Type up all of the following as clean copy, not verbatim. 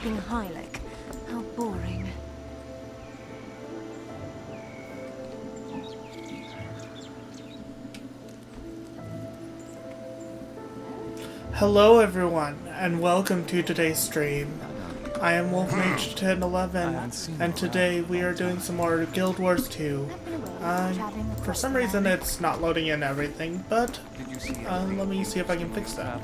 sleeping Hylic. How boring. Hello everyone, and welcome to today's stream. I am Mage 1011, and today we are doing some more Guild Wars 2. For some reason it's not loading in everything, but let me see if I can fix that.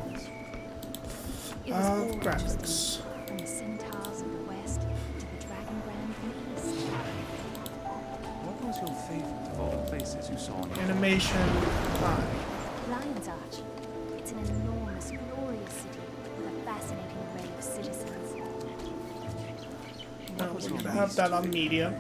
Graphics. From the centaurs of the west to the dragon brand from the east. What was your favorite of all the places you saw on your Animation high. Lion's Arch. It's an enormous, glorious city with a fascinating array of citizens. No, we can have that on medium.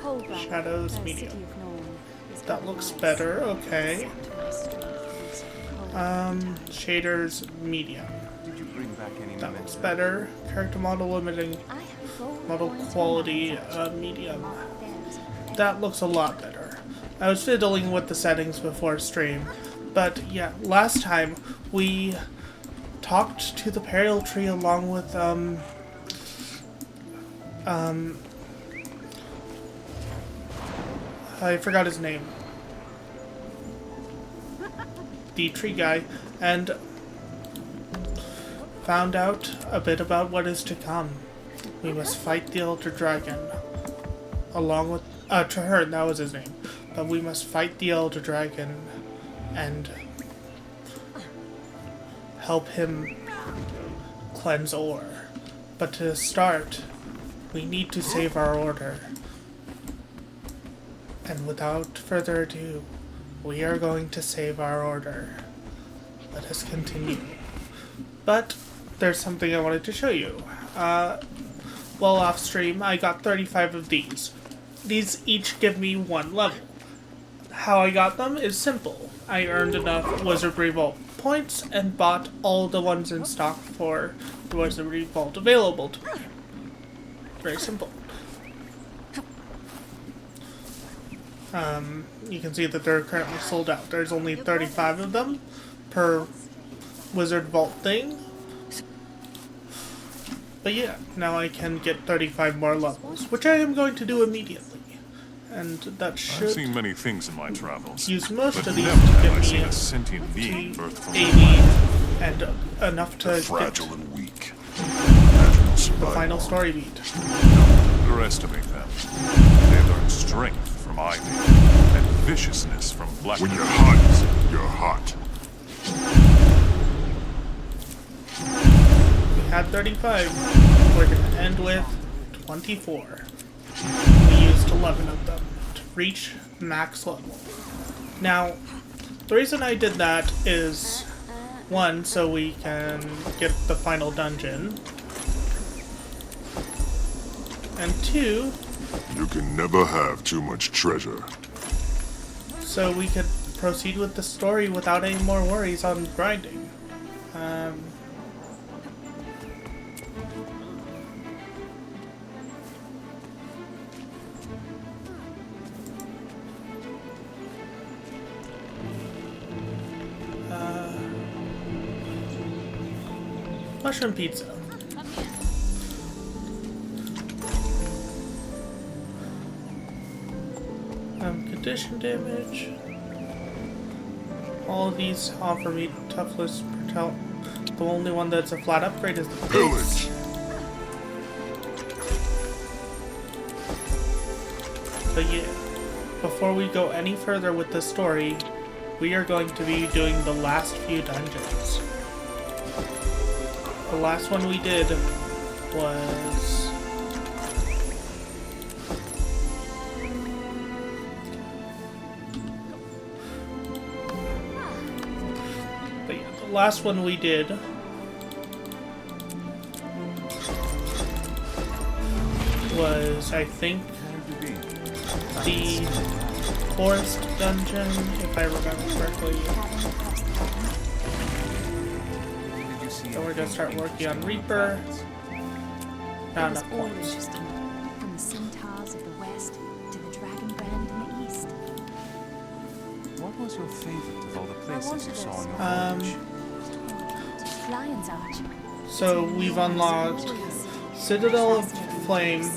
Holbrook, Shadows the medium. city of Norn, is That covered looks in ice, better, okay. except for my street police of cold. Shaders medium. Did you bring back any That looks mementos? better. Character model limiting. I have gold Model coins quality, from Lion's Arch. medium. Mark theirs with That looks a lot better. I was fiddling with the settings before stream, but yeah, last time we talked to the Peril Tree along with I forgot his name. The tree guy, and found out a bit about what is to come. We must fight the Elder Dragon. Along with Traherne, that was his name. But we must fight the Elder Dragon and help him cleanse ore. But to start, we need to save our order. And without further ado, we are going to save our order. Let us continue. But there's something I wanted to show you. Well, off stream, I got 35 of these. These each give me 1 level. How I got them is simple. I earned enough Wizard Revolt points and bought all the ones in stock for the Wizard Revolt available to me. Very simple. You can see that they're currently sold out. There's only 35 of them per Wizard Vault thing. But yeah, now I can get 35 more levels, which I am going to do immediately. And that I've should seen many things in my travels, use most but of these never to have get I me seen up a sentient to being birthed from 80 and enough to Fragile get and weak. Imagine the survival. final story beat. Don't underestimate them. They learn strength from ivy and viciousness from black. When you're hot, you're hot. We had 35. We're going to end with 24. We used 11 of them to reach max level. Now, the reason I did that is, 1, so we can get the final dungeon, and 2, You can never have too much treasure. so we could proceed with the story without any more worries on grinding. Mushroom pizza. Condition damage. All of these offer me toughness per talent. The only one that's a flat upgrade is the Pillage. But yeah, before we go any further with the story, we are going to be doing the last few dungeons. The last one we did was... But yeah, the last one we did was, I think, the forest dungeon, if I remember correctly. So we're gonna start working on Reaper. Not It was enough all points. interesting. From the centaurs of the west to the dragon brand in the east. What was your favorite of all the I places wanted you saw those. on your voyage? Lion's Arch. So we've unlocked Citadel of Flame,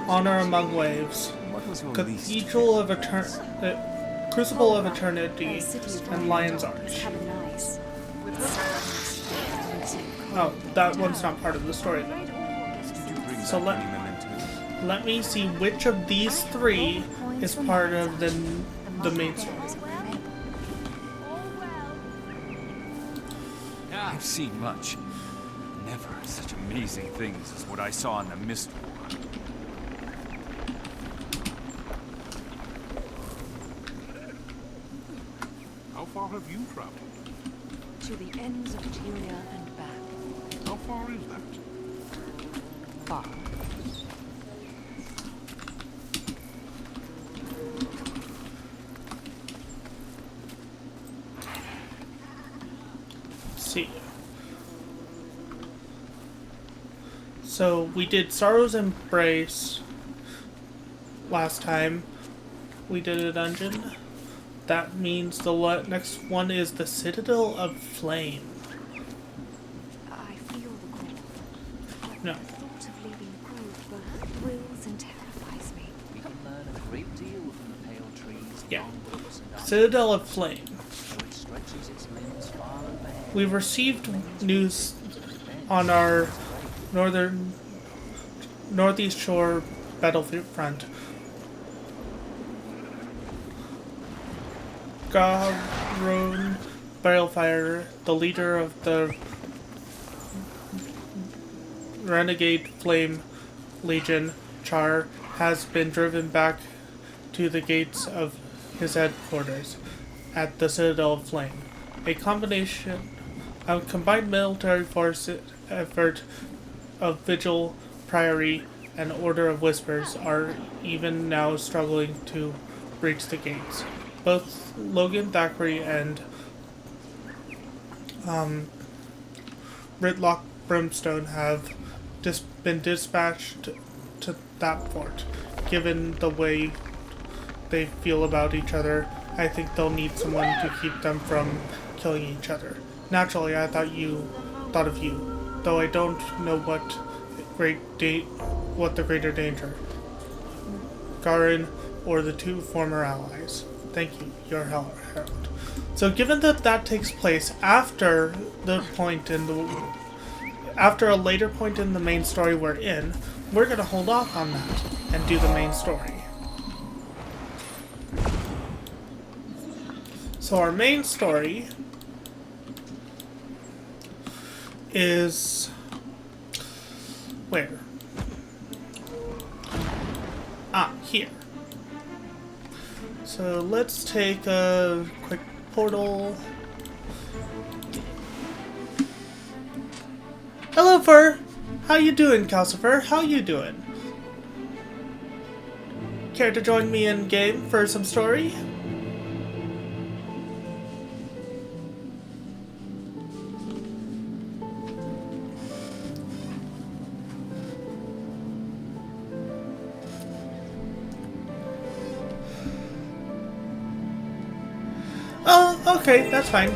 Honor Among Waves, What was your least Cathedral of Crucible of Eternity, and Lion's Arch. Have a nice. Oh, that one's not part of the story though. Did you bring So back any mementos? Let me see which of these three is part of the main story. I've seen much. Never such amazing things as what I saw in the Mist War. How far have you traveled? To the ends of Tyria and back. How far is that? Far. Let's see. So we did Sorrow's Embrace last time. We did a dungeon. That means the next one is the Citadel of Flame. I feel the call. No. The thought of leaving the grove both thrills and terrifies me. We can learn a great deal from the pale trees, Yeah. long books, and art, Citadel of Flame. though it stretches its limbs far and wide. We received news on our northeast shore battlefront. Garun Balefire, the leader of the Renegade Flame Legion Char, has been driven back to the gates of his headquarters at the Citadel of Flame. A combined military force effort of Vigil, Priory, and Order of Whispers are even now struggling to breach the gates. Both Logan Thackeray and Ritlock Brimstone have been dispatched to that fort. Given the way they feel about each other, I think they'll need someone to keep them from killing each other. Naturally, I thought of you, though I don't know what the greater danger, Garin or the two former allies. Thank you, your Herald. So, given that takes place after after a later point in the main story we're in, we're gonna hold off on that and do the main story. So our main story is where? Here. So let's take a quick portal. Hello, Fur. How you doing, Calcifer? How you doing? Care to join me in game for some story? Oh, okay, that's fine.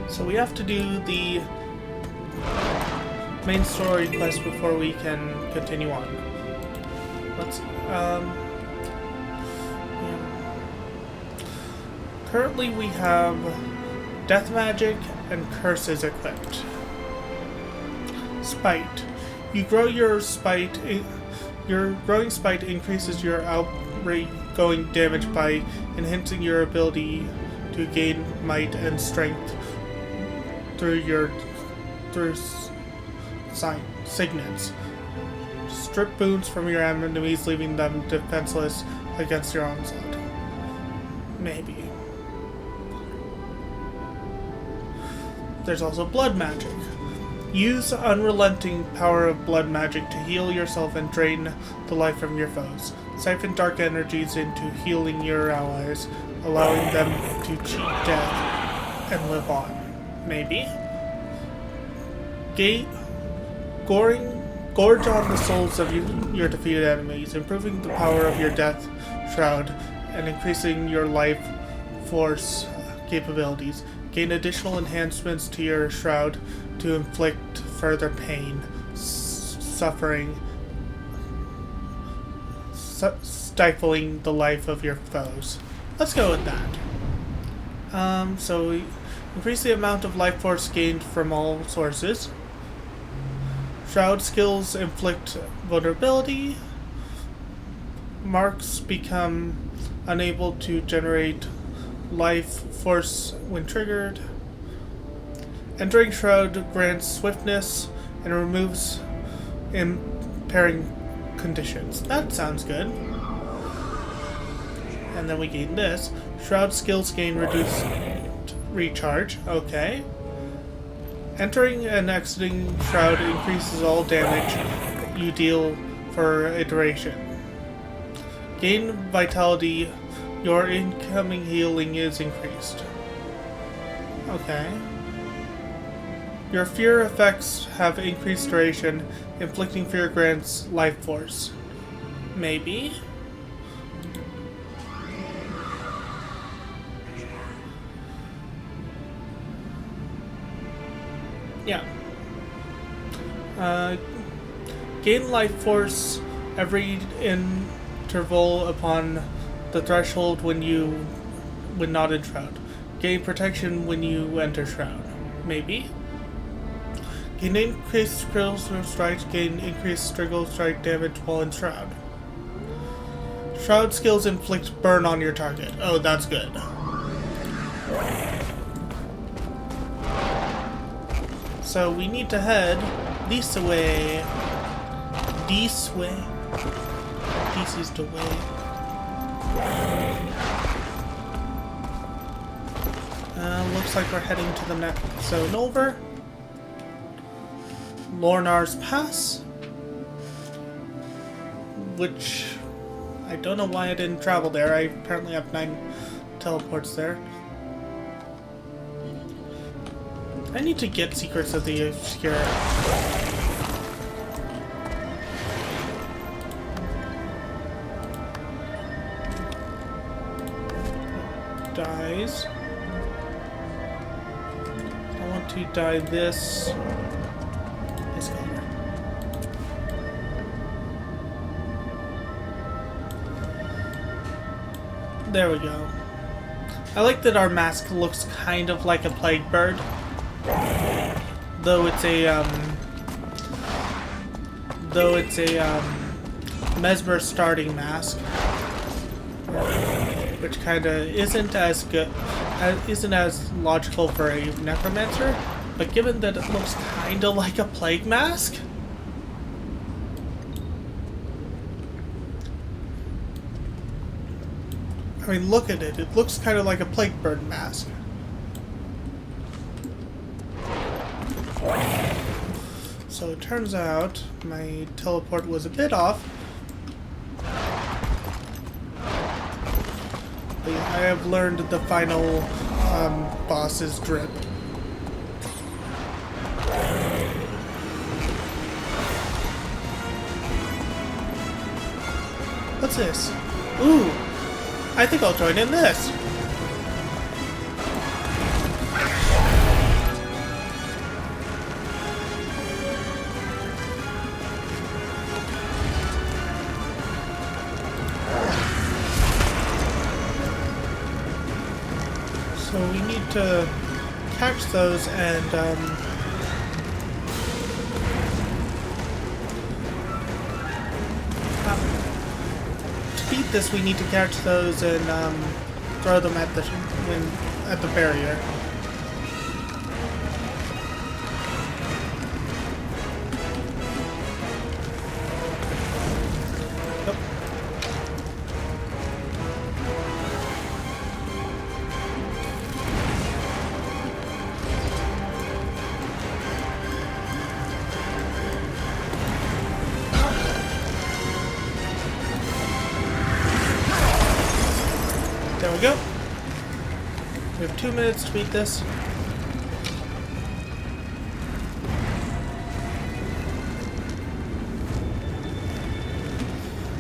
So we have to do the main story quest before we can continue on. Let's yeah. Currently we have death magic and curses equipped. Spite. You grow your spite. Your growing spite increases your outgoing damage by enhancing your ability to gain might and strength through signets. Strip boons from your enemies, leaving them defenseless against your onslaught. Maybe. There's also blood magic. Use unrelenting power of blood magic to heal yourself and drain the life from your foes. Siphon dark energies into healing your allies, allowing them to cheat death and live on. Maybe. Gorge on the souls of your defeated enemies, improving the power of your death shroud and increasing your life force capabilities. Gain additional enhancements to your shroud to inflict further pain, suffering, stifling the life of your foes. Let's go with that. So we increase the amount of life force gained from all sources. Shroud skills inflict vulnerability. Marks become unable to generate life force when triggered. Entering Shroud grants swiftness and removes impairing conditions. That sounds good. And then we gain this. Shroud skills gain reduced recharge. Okay. Entering and exiting Shroud increases all damage you deal for a duration. Gain vitality. Your incoming healing is increased. Okay. Your fear effects have increased duration. Inflicting fear grants life force. Maybe. Yeah. Gain life force every interval upon the threshold when not in Shroud. Gain protection when you enter Shroud. Maybe. Gain increased critical strike. Gain increased critical strike damage while in Shroud. Shroud skills inflict burn on your target. Oh, that's good. So we need to head this way. This way. This is the way. Looks like we're heading to the next zone over. Lornar's Pass. Which I don't know why I didn't travel there. I apparently have 9 teleports there. I need to get Secrets of the Obscure. Dies. I want to dye this color. There we go. I like that our mask looks kind of like a plague bird. Though it's a Mesmer starting mask, which kind of isn't as logical for a necromancer. But given that it looks kind of like a plague mask, I mean, look at it. It looks kind of like a plague bird mask. So it turns out my teleport was a bit off. But I have learned the final boss's drip. What's this? Ooh! I think I'll join in this! So we need to catch those and to beat this we need to catch those and throw them at the barrier. There we go. We have 2 minutes to beat this.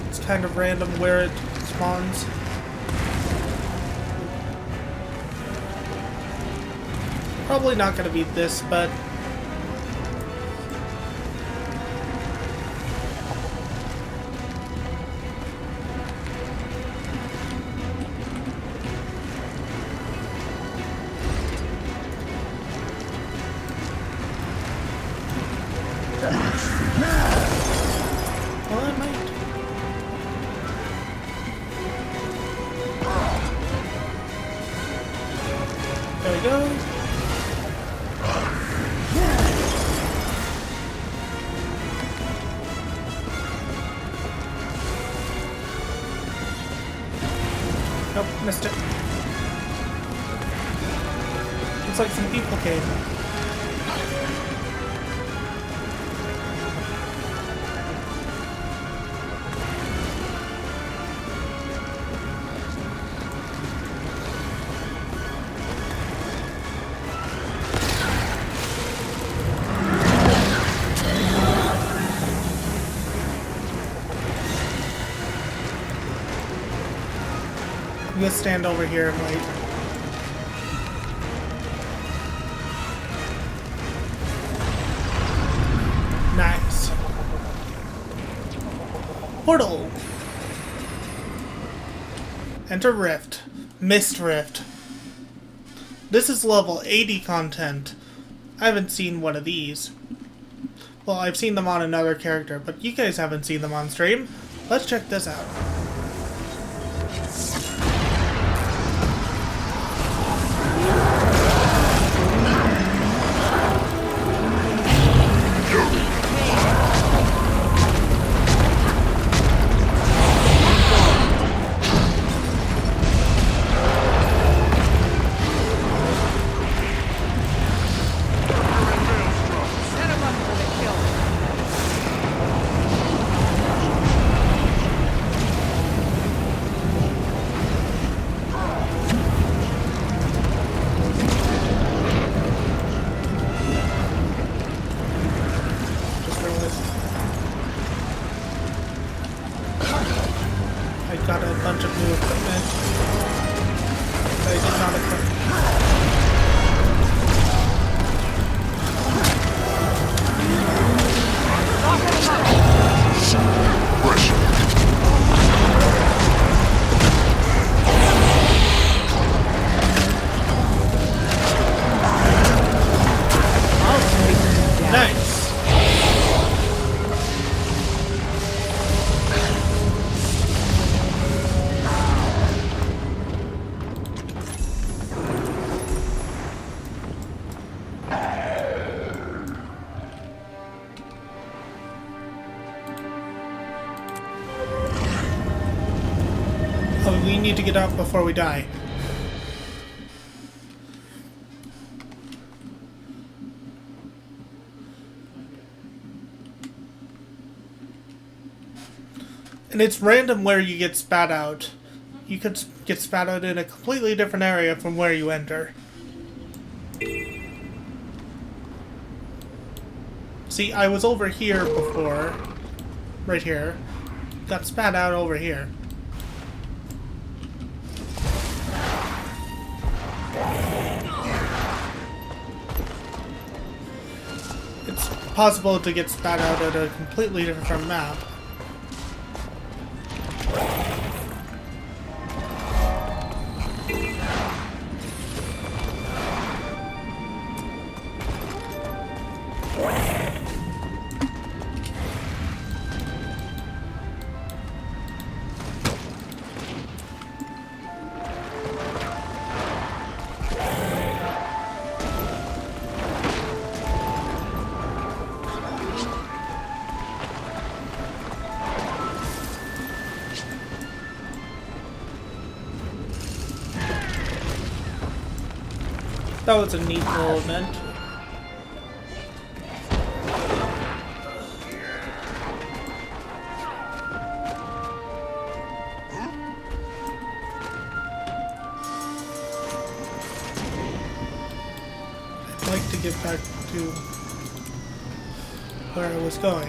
It's kind of random where it spawns. Probably not going to be this, but well, I might. There we go. Nope, missed it. Looks like some people came. I'm gonna stand over here and wait. Nice. Portal. Enter Rift. Mist Rift. This is level 80 content. I haven't seen one of these. Well, I've seen them on another character, but you guys haven't seen them on stream. Let's check this out. I got a bunch of new equipment that I did not equip. Nice. Oh, we need to get out before we die. And it's random where you get spat out. You could get spat out in a completely different area from where you enter. See, I was over here before. Right here. Got spat out over here. It's possible to get spat out at a completely different map. That was a neat little event. I'd like to get back to where I was going.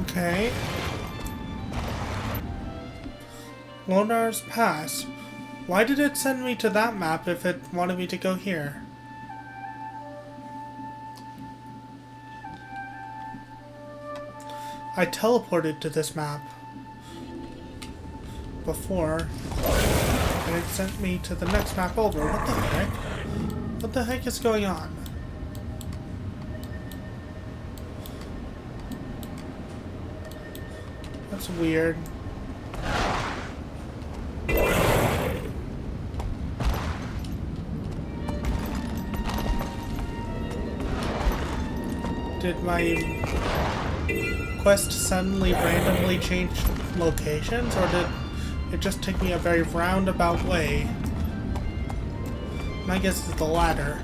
Okay. Lonar's Pass. Why did it send me to that map if it wanted me to go here? I teleported to this map before, and it sent me to the next map over. What the heck? What the heck is going on? That's weird. Did my quest suddenly randomly change locations, or did it just take me a very roundabout way? My guess is the latter.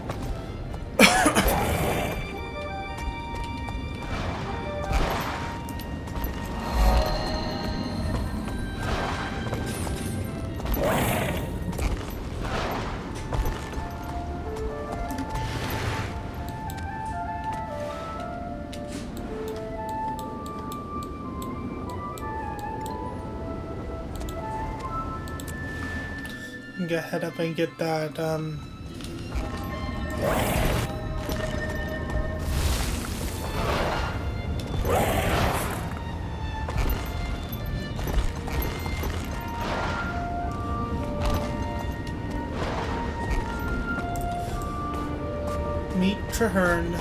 Get head up and get that meet Traherne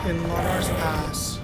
in Lonar's Pass.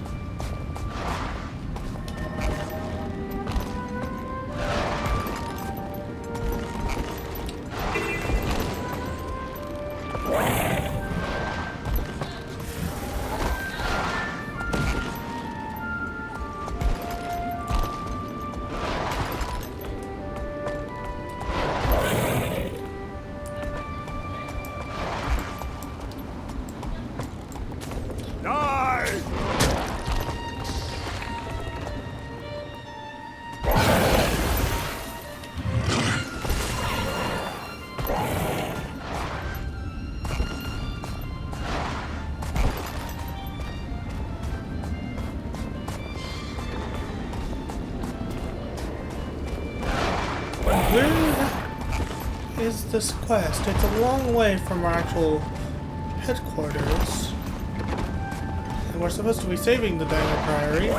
Where is this quest? It's a long way from our actual headquarters. And we're supposed to be saving the Diamond Priory.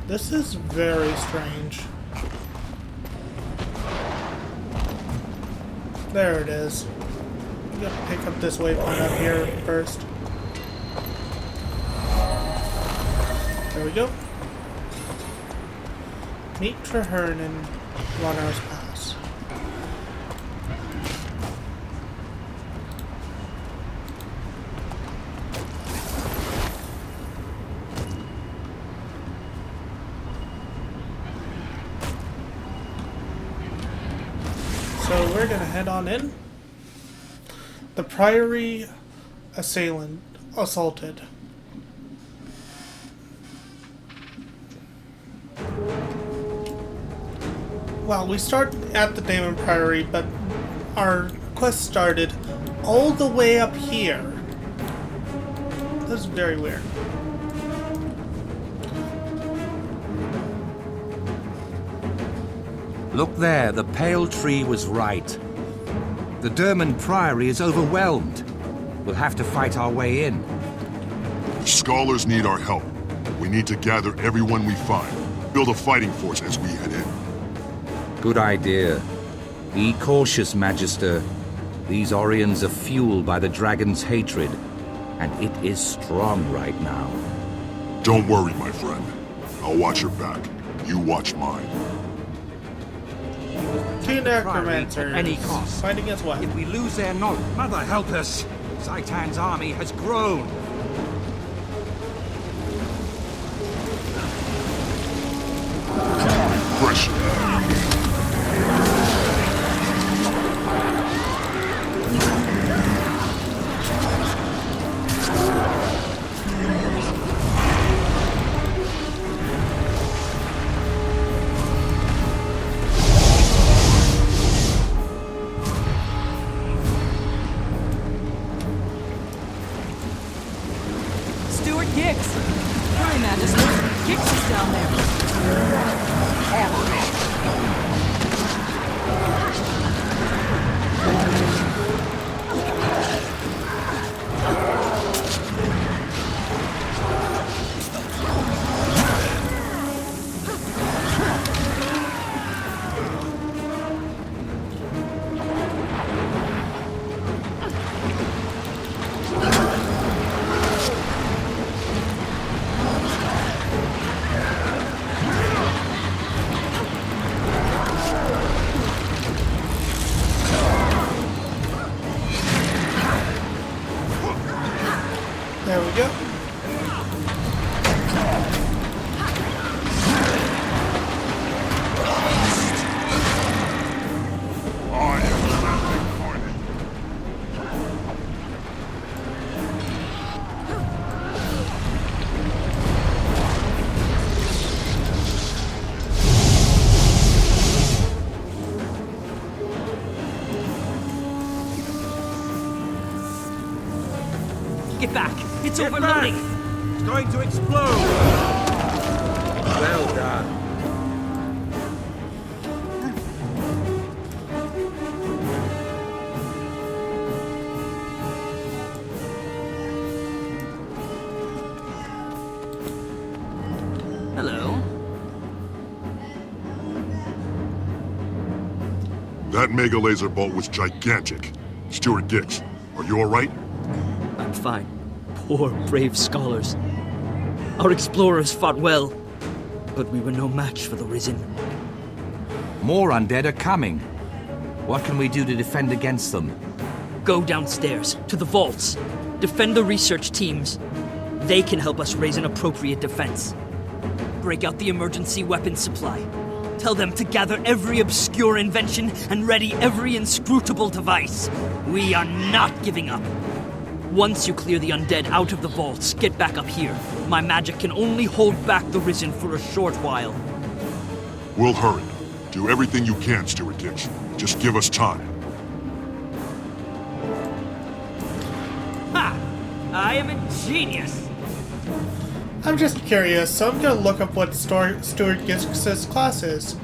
This is very strange. There it is. I'm gonna pick up this waypoint up here first. There we go. Meet Traherne in Lonar's Pass. So we're gonna head on in. The Priory assaulted. Well, we start at the Daemon Priory, but our quest started all the way up here. This is very weird. Look there, the pale tree was right. The Dermond Priory is overwhelmed. We'll have to fight our way in. The Scholars need our help. We need to gather everyone we find. Build a fighting force as we head in. Good idea. Be cautious, Magister. These Orions are fueled by the dragon's hatred, and it is strong right now. Don't worry, my friend. I'll watch your back. You watch mine. Two necromancers. At any cost. Fighting as well. If we lose their knowledge, Mother help us! Zaitan's army has grown. Pressure. Gix! Hurry, Magister! Gix is down there! There we go. I am self-incarnate. Get back! It's overloading! It's going to explode! Well done. Hello. That mega laser bolt was gigantic. Stuart Gix, are you alright? I'm fine. Poor, brave scholars. Our explorers fought well, but we were no match for the Risen. More undead are coming. What can we do to defend against them? Go downstairs, to the vaults. Defend the research teams. They can help us raise an appropriate defense. Break out the emergency weapons supply. Tell them to gather every obscure invention and ready every inscrutable device. We are not giving up. Once you clear the undead out of the vaults, get back up here. My magic can only hold back the Risen for a short while. We'll hurry. Do everything you can, Stuart Gix. Just give us time. Ha! I am a genius! I'm just curious, so I'm gonna look up what Stuart Gix's class is.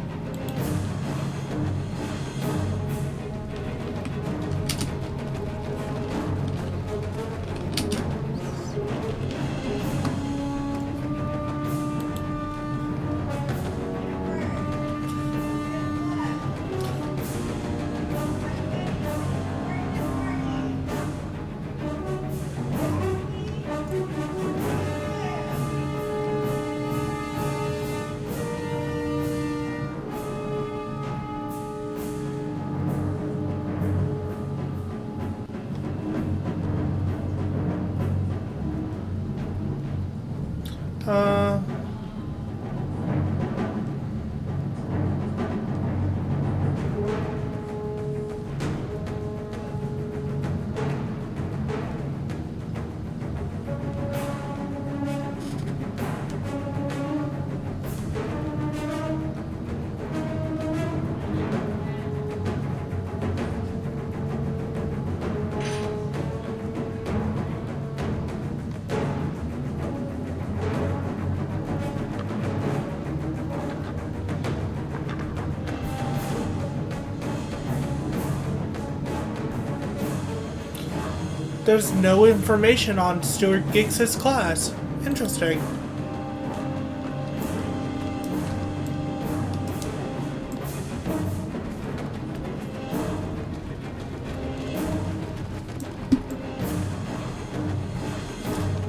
There's no information on Stuart Gix's class. Interesting.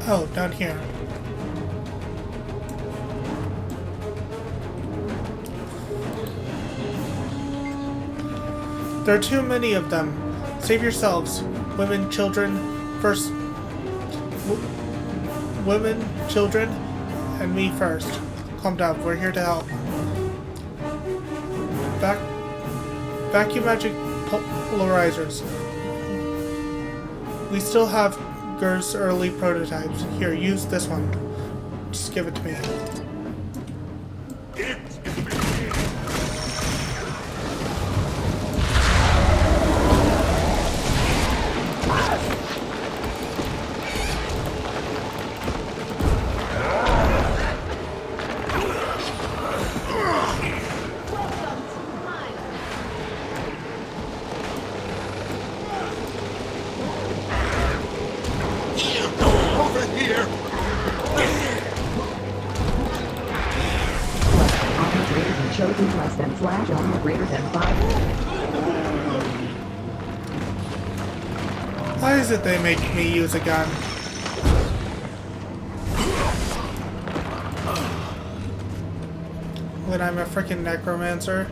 Oh, down here. There are too many of them. Save yourselves. Women, children, first. Women, children, and me first. Calm down, we're here to help. Vacuum magic polarizers. We still have Gur's early prototypes. Here, use this one. Just give it to me. here! Armor greater than chosen less than flash armor greater than 5. Why is it they make me use a gun? When I'm a freaking necromancer?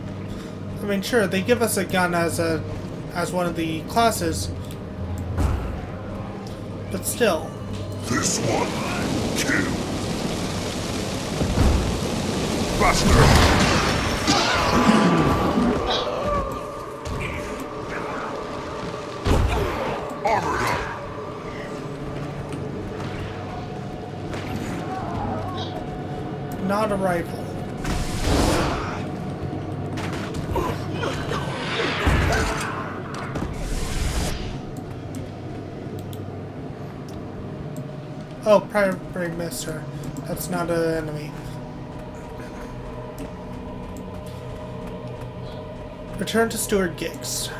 I mean, sure, they give us a gun as one of the classes, but still. This one, kill. Faster! Armored up. Not a rifle. Oh, primary mister. That's not an enemy. Return to Steward Giggs.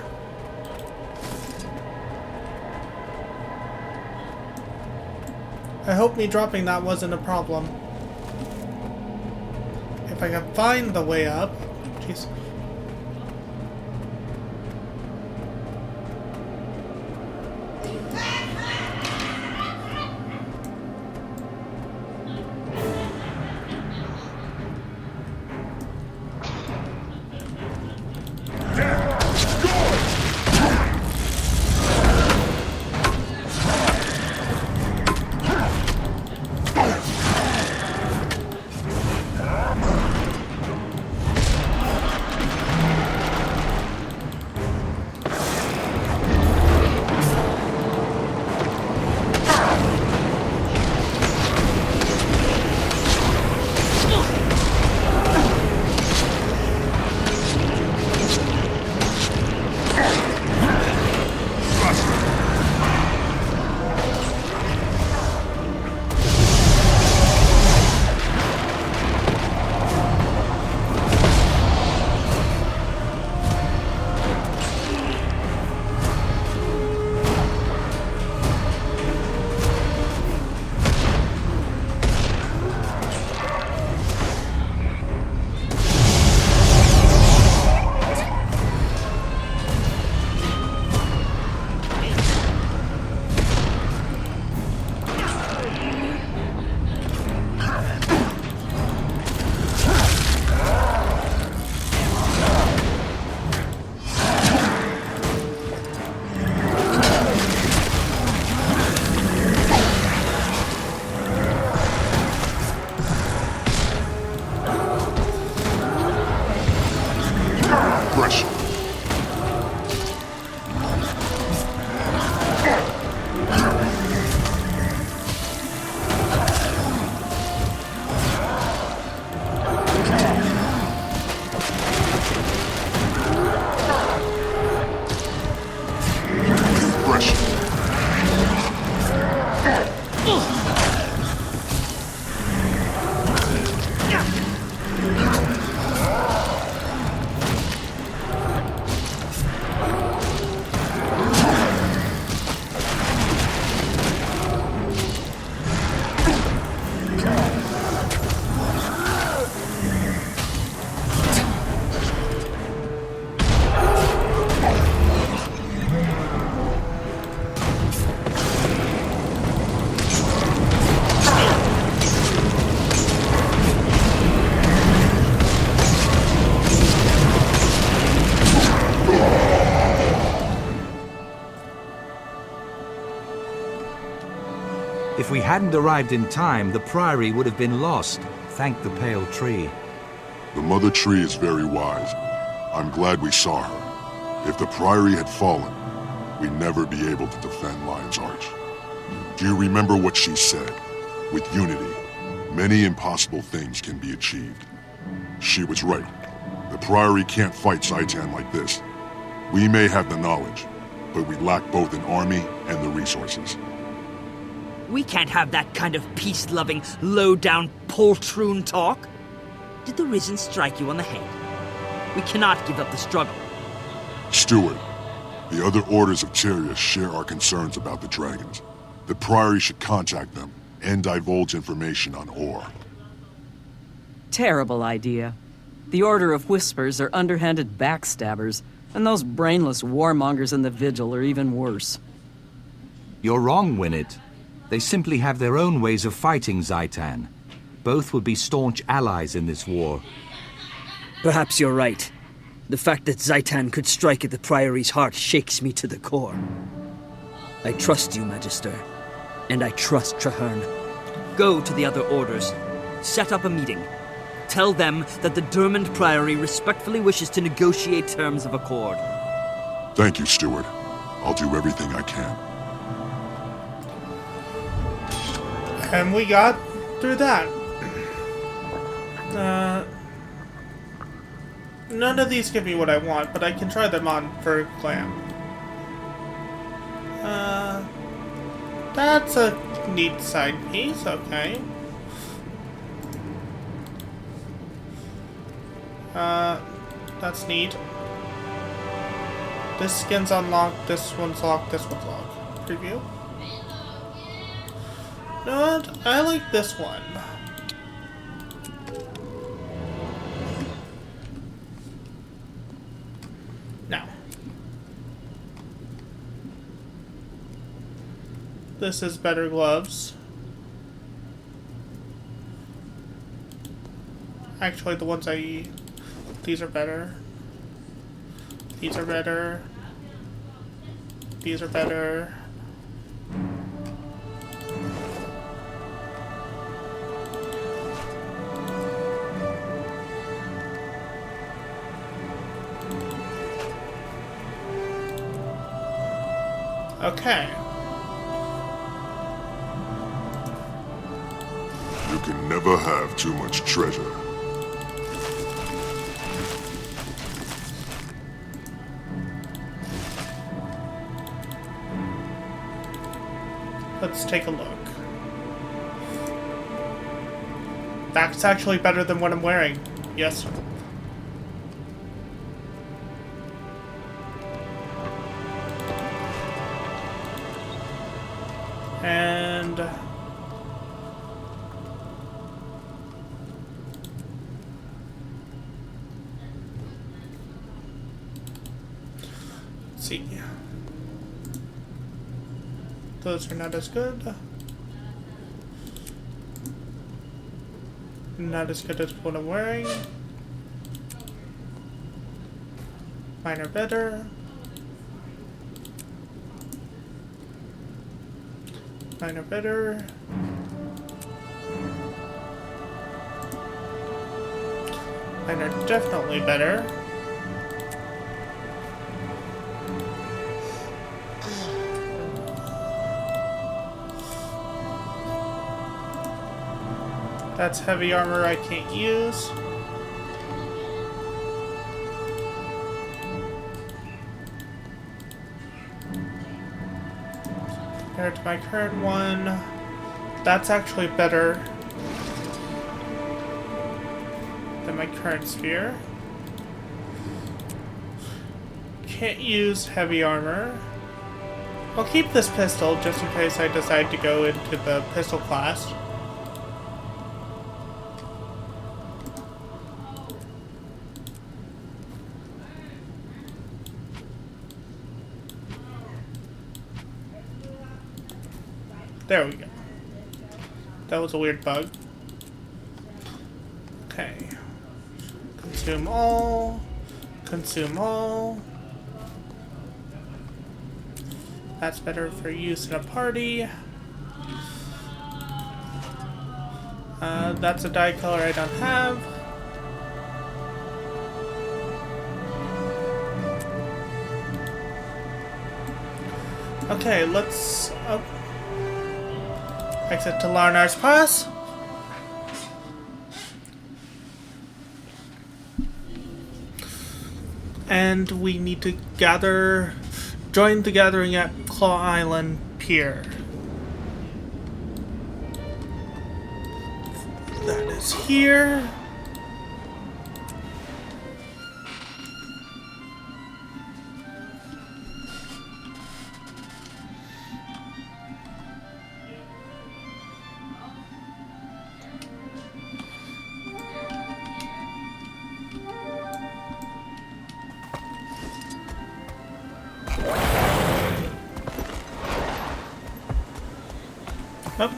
I hope me dropping that wasn't a problem. If I can find the way up. Jeez. If we hadn't arrived in time, the Priory would have been lost. Thank the Pale Tree. The Mother Tree is very wise. I'm glad we saw her. If the Priory had fallen, we'd never be able to defend Lion's Arch. Do you remember what she said? With unity, many impossible things can be achieved. She was right. The Priory can't fight Zaitan like this. We may have the knowledge, but we lack both an army and the resources. We can't have that kind of peace-loving, low-down poltroon talk. Did the Risen strike you on the head? We cannot give up the struggle. Steward, the other orders of Tyria share our concerns about the dragons. The Priory should contact them and divulge information on ore. Terrible idea. The Order of Whispers are underhanded backstabbers, and those brainless warmongers in the Vigil are even worse. You're wrong, Winnet. They simply have their own ways of fighting Zaitan. Both would be staunch allies in this war. Perhaps you're right. The fact that Zaitan could strike at the Priory's heart shakes me to the core. I trust you, Magister. And I trust Traherne. Go to the other orders. Set up a meeting. Tell them that the Dermond Priory respectfully wishes to negotiate terms of accord. Thank you, Steward. I'll do everything I can. And we got through that. None of these give me what I want, but I can try them on for glam. That's a neat side piece, okay. That's neat. This skin's unlocked, this one's locked, this one's locked. Preview. You know what? I like this one. Now. This is better gloves. Actually, the ones these are better. These are better. These are better. Okay. You can never have too much treasure. Let's take a look. That's actually better than what I'm wearing. Yes. And let's see. Those are not as good. Not as good as what I'm wearing. Mine are better. Mine are better. Mine are definitely better. That's heavy armor I can't use. Compared to my current one, that's actually better than my current sphere. Can't use heavy armor. I'll keep this pistol just in case I decide to go into the pistol class. There we go. That was a weird bug. Okay. Consume all. Consume all. That's better for use in a party. That's a dye color I don't have. Okay, let's exit to Larnar's Pass. And we need to join the gathering at Claw Island Pier. That is here. Up.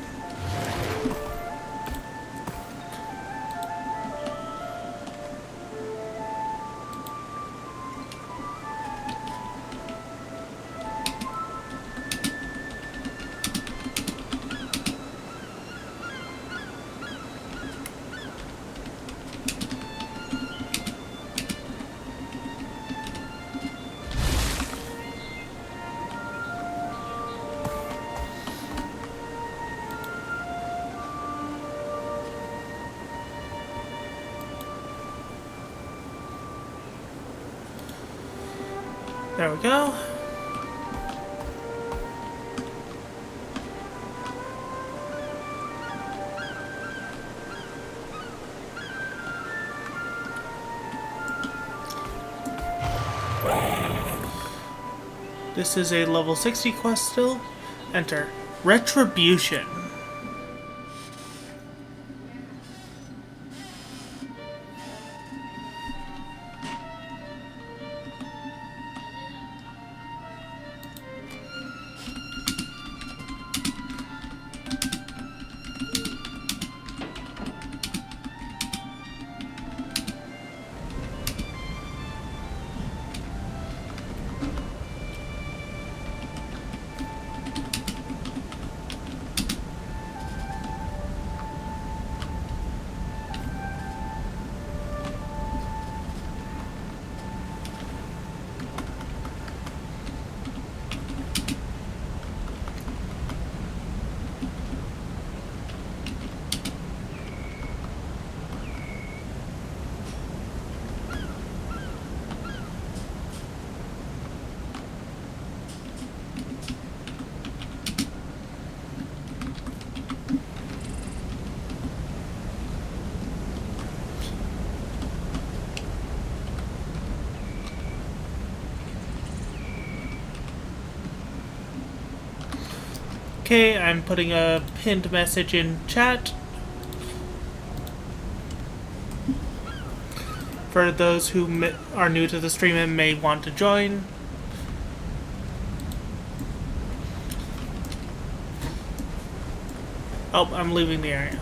There we go. This is a level 60 quest still. Enter. Retribution. Okay, I'm putting a pinned message in chat for those who are new to the stream and may want to join. Oh, I'm leaving the area.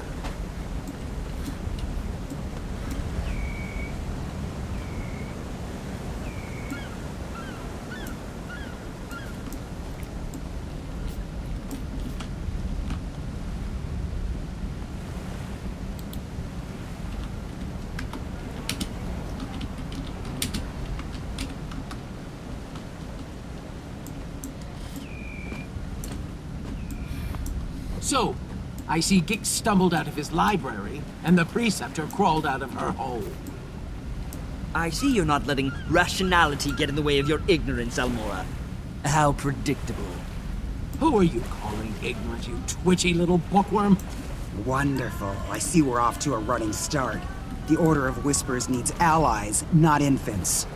So, I see Gix stumbled out of his library, and the Preceptor crawled out of her hole. I see you're not letting rationality get in the way of your ignorance, Almora. How predictable. Who are you calling ignorant, you twitchy little bookworm? Wonderful. I see we're off to a running start. The Order of Whispers needs allies, not infants.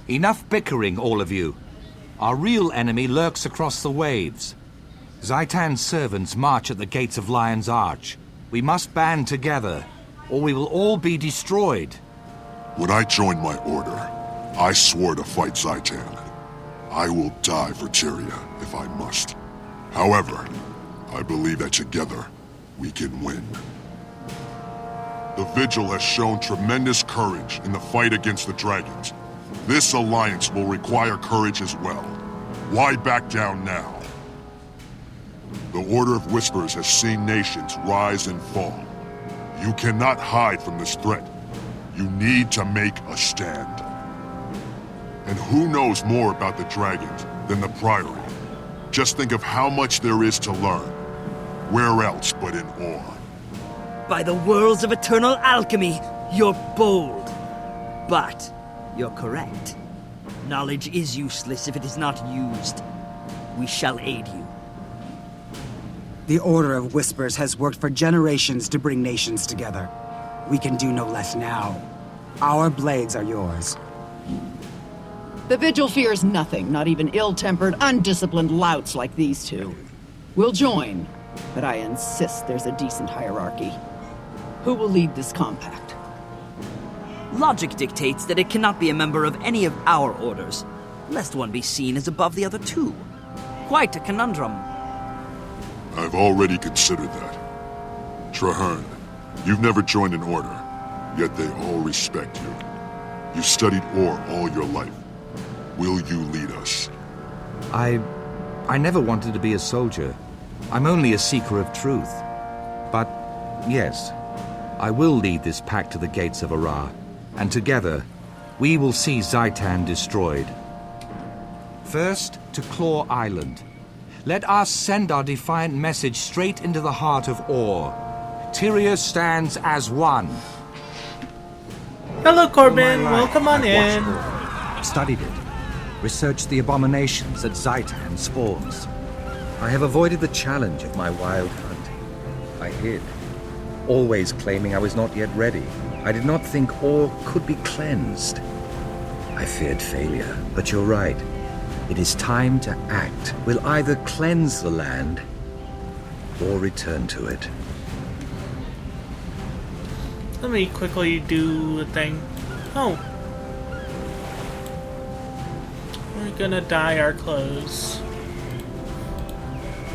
Enough bickering, all of you. Our real enemy lurks across the waves. Zaitan's servants march at the gates of Lion's Arch. We must band together, or we will all be destroyed. When I joined my order, I swore to fight Zaitan. I will die for Tyria if I must. However, I believe that together, we can win. The Vigil has shown tremendous courage in the fight against the dragons. This alliance will require courage as well. Why back down now? The Order of Whispers has seen nations rise and fall. You cannot hide from this threat. You need to make a stand. And who knows more about the dragons than the Priory? Just think of how much there is to learn. Where else but in awe? By the worlds of eternal alchemy, you're bold. But you're correct. Knowledge is useless if it is not used. We shall aid you. The Order of Whispers has worked for generations to bring nations together. We can do no less now. Our blades are yours. The Vigil fears nothing, not even ill-tempered, undisciplined louts like these two. We'll join, but I insist there's a decent hierarchy. Who will lead this compact? Logic dictates that it cannot be a member of any of our orders. lest one be seen as above the other two. Quite a conundrum. I've already considered that. Traherne, you've never joined an order, yet they all respect you. You studied ore all your life. Will you lead us? I never wanted to be a soldier. I'm only a seeker of truth. But, yes, I will lead this pack to the gates of Ara, and together, we will see Zaitan destroyed. First, to Claw Island. Let us send our defiant message straight into the heart of Ore. Tyria stands as one. Hello, Corbin. Welcome on in. Studied it. Researched the abominations that Zaitan spawns. I have avoided the challenge of my wild hunt. I hid, always claiming I was not yet ready. I did not think Ore could be cleansed. I feared failure, but you're right. It is time to act. We'll either cleanse the land or return to it. Let me quickly do a thing. Oh. We're gonna dye our clothes.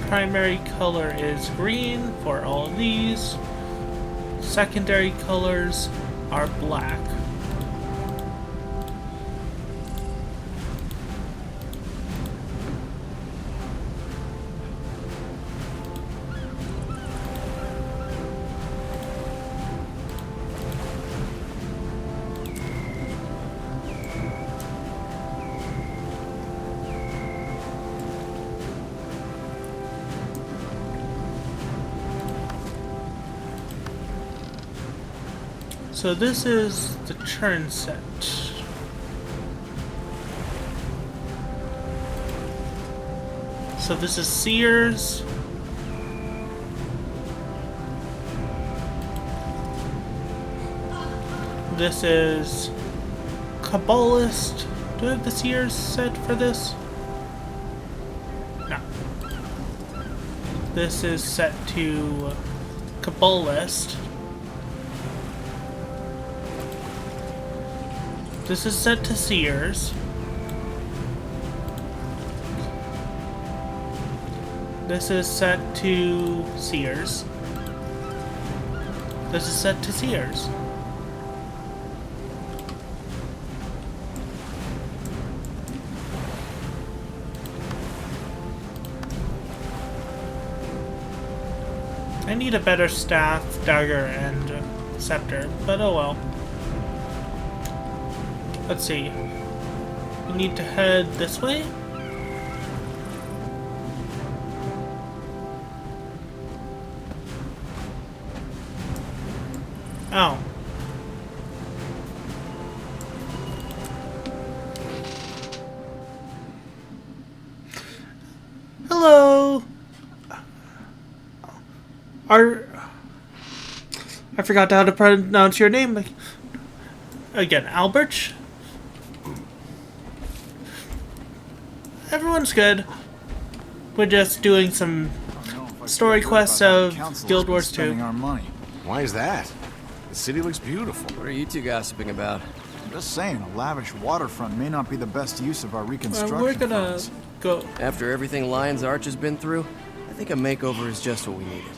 Primary color is green for all of these. Secondary colors are black. So this is the churn set. So this is Seers. This is Kabbalist. Do I have the Seers set for this? No. This is set to Kabbalist. This is set to Seers. This is set to Seers. This is set to Seers. I need a better staff, dagger, and scepter, but oh well. Let's see. We need to head this way. Oh. Hello. I forgot how to pronounce your name again. Albert? Everyone's good. We're just doing some story quests of Guild Wars 2. Our money. Why is that? The city looks beautiful. What are you two gossiping about? I'm just saying, a lavish waterfront may not be the best use of our reconstruction we're gonna funds. go. After everything Lion's Arch has been through, I think a makeover is just what we needed.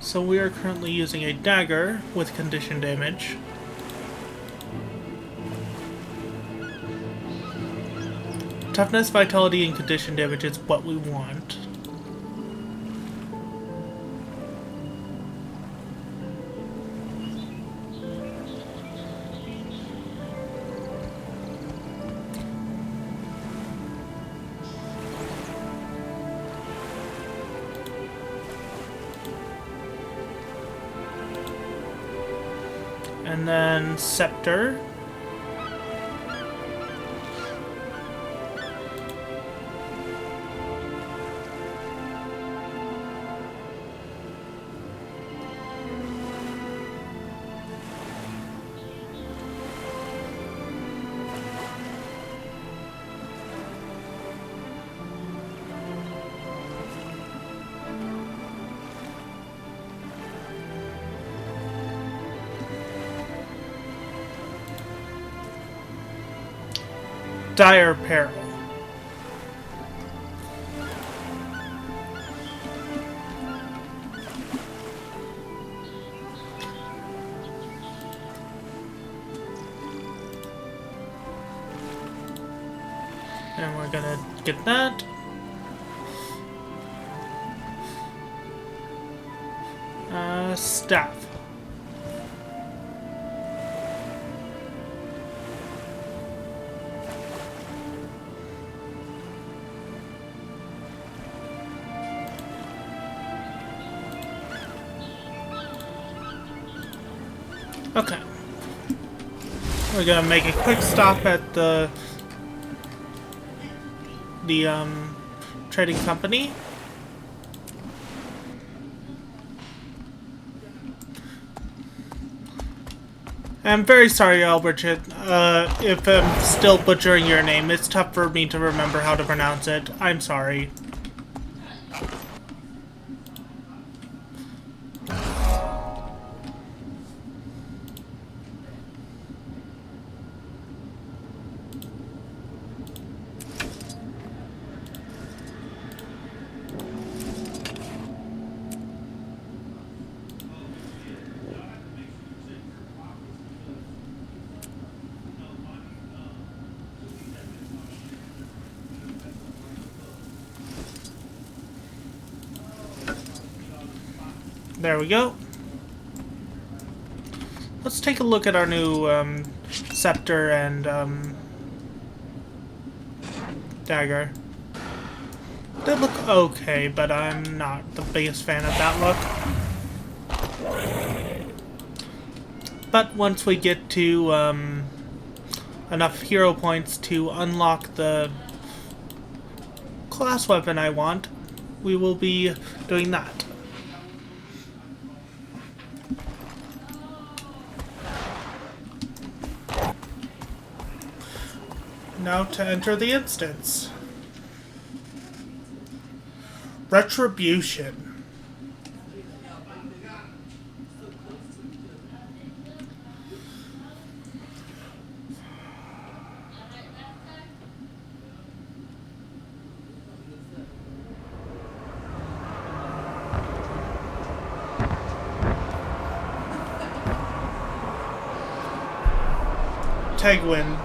So we are currently using a dagger with condition damage. Toughness, vitality, and condition damage is what we want. And then Scepter. Dire Peril. And we're gonna get that. Staff. Okay. We're gonna make a quick stop at the trading company. I'm very sorry, Albert, if I'm still butchering your name. It's tough for me to remember how to pronounce it. I'm sorry. There we go. Let's take a look at our new scepter and dagger. They look okay, but I'm not the biggest fan of that look. But once we get to enough hero points to unlock the class weapon I want, we will be doing that. Now to enter the instance. Retribution. Tegwin.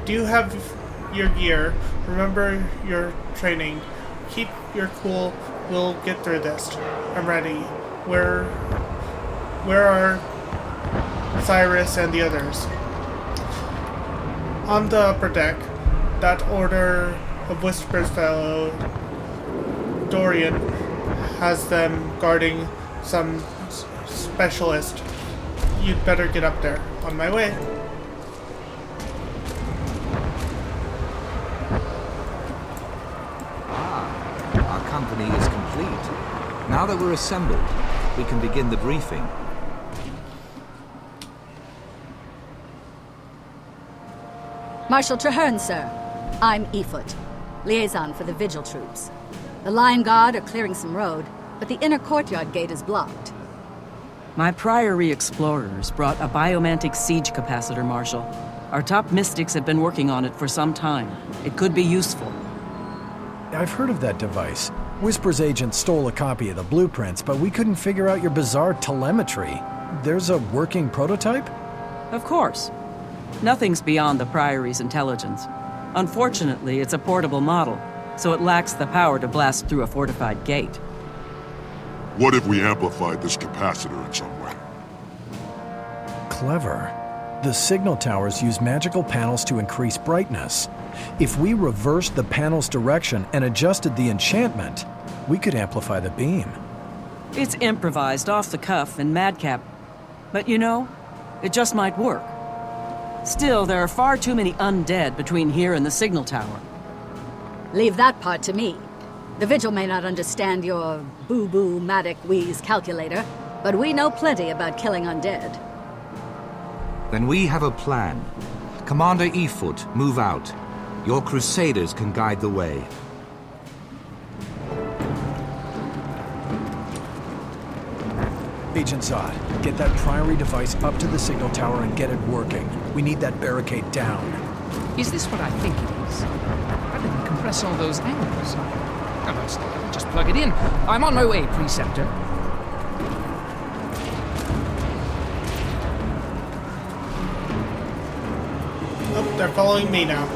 Do you have your gear? Remember your training. Keep your cool. We'll get through this. I'm ready. Where are Cyrus and the others? On the upper deck. That Order of Whispers fellow, Dorian, has them guarding some specialist. You'd better get up there. On my way. Is complete. Now that we're assembled, we can begin the briefing. Marshal Traherne, sir. I'm Efoot, liaison for the Vigil troops. The Lion Guard are clearing some road, but the inner courtyard gate is blocked. My Priory explorers brought a biomantic siege capacitor, Marshal. Our top mystics have been working on it for some time. It could be useful. I've heard of that device. Whisper's agent stole a copy of the blueprints, but we couldn't figure out your bizarre telemetry. There's a working prototype? Of course. Nothing's beyond the Priory's intelligence. Unfortunately, it's a portable model, so it lacks the power to blast through a fortified gate. What if we amplified this capacitor in some way? Clever. The signal towers use magical panels to increase brightness. If we reversed the panel's direction and adjusted the enchantment, we could amplify the beam. It's improvised off the cuff and madcap. But you know, it just might work. Still, there are far too many undead between here and the signal tower. Leave that part to me. The Vigil may not understand your boo-boo matic wheeze calculator, but we know plenty about killing undead. Then we have a plan. Commander Efoot, move out. Your crusaders can guide the way. Agent Zod, get that Priory device up to the signal tower and get it working. We need that barricade down. Is this what I think it is? I didn't compress all those angles. I'll just plug it in. I'm on my way, Preceptor. they're following me now.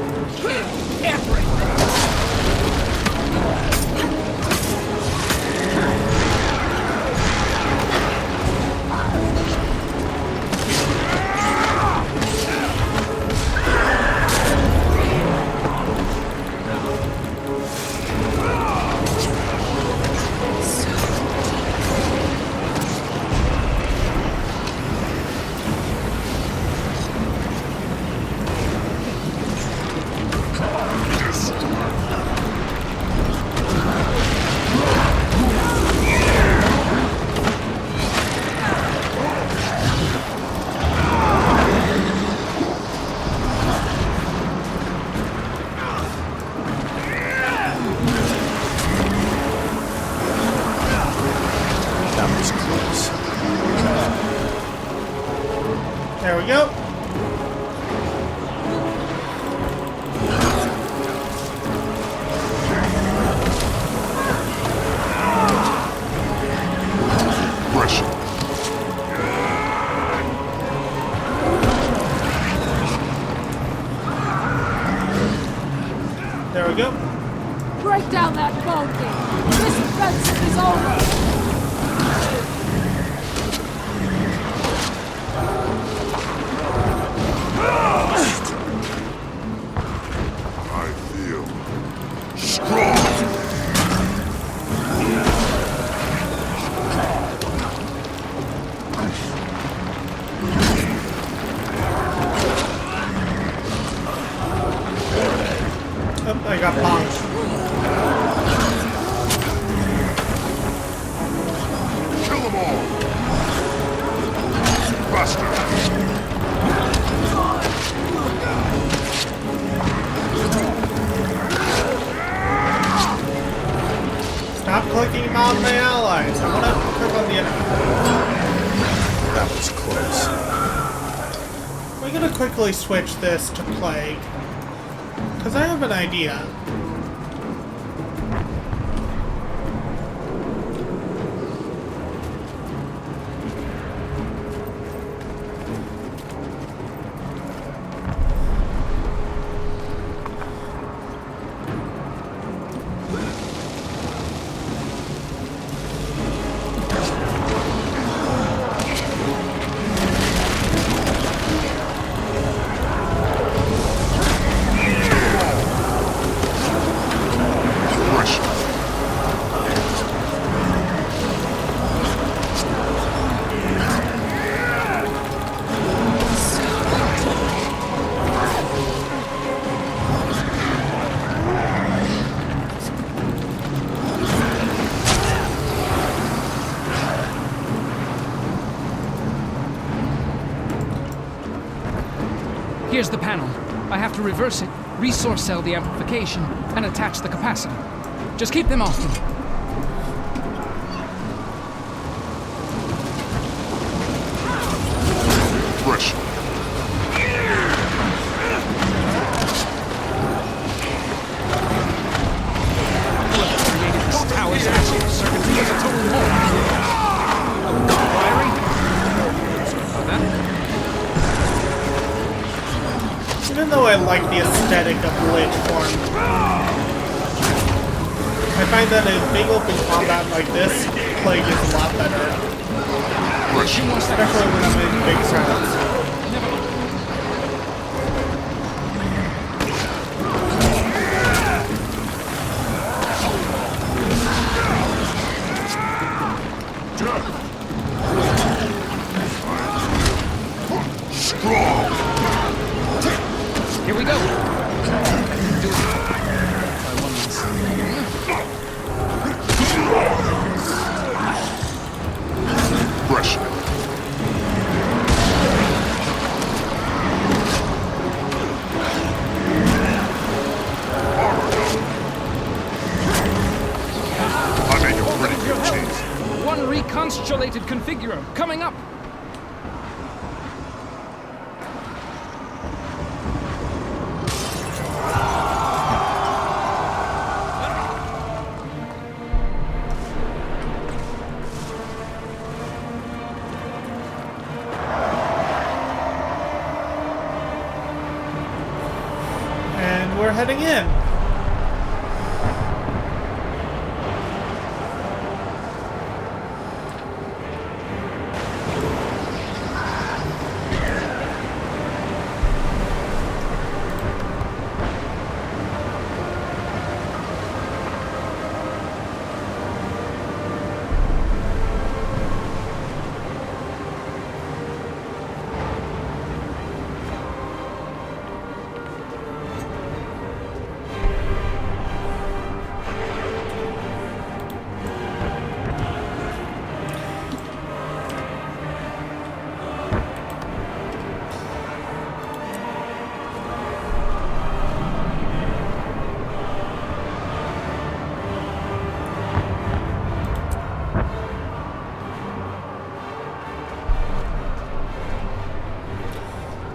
There we go. There we go. Break down that bogey. This offensive is over. I feel strong. Oh, I got bonked. Kill them all. Buster. Stop clicking on the allies. I want to click on the enemy. That was close. We're gonna quickly switch this to Plague, because I have an idea. Here's the panel. I have to reverse it, resource cell the amplification, and attach the capacitor. Just keep them off me. Pressure. Created this tower's actual circuitry as a total wall. Wiring? About that? Even though I like the aesthetic of Lich form, I find that in big open combat like this, Plague is a lot better. Especially when I'm in big crowds. Here we go. Pressure. I make a pretty good chase. One reconstellated configurer coming up. heading in.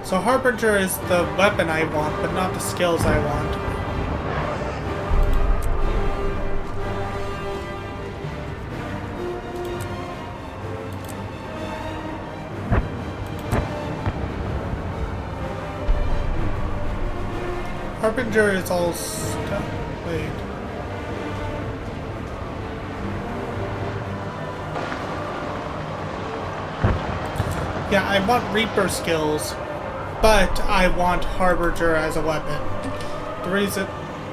So Harbinger is the weapon I want, but not the skills I want. Harbinger is all stuff. Wait. Yeah, I want Reaper skills, but I want Harbinger as a weapon. The reason,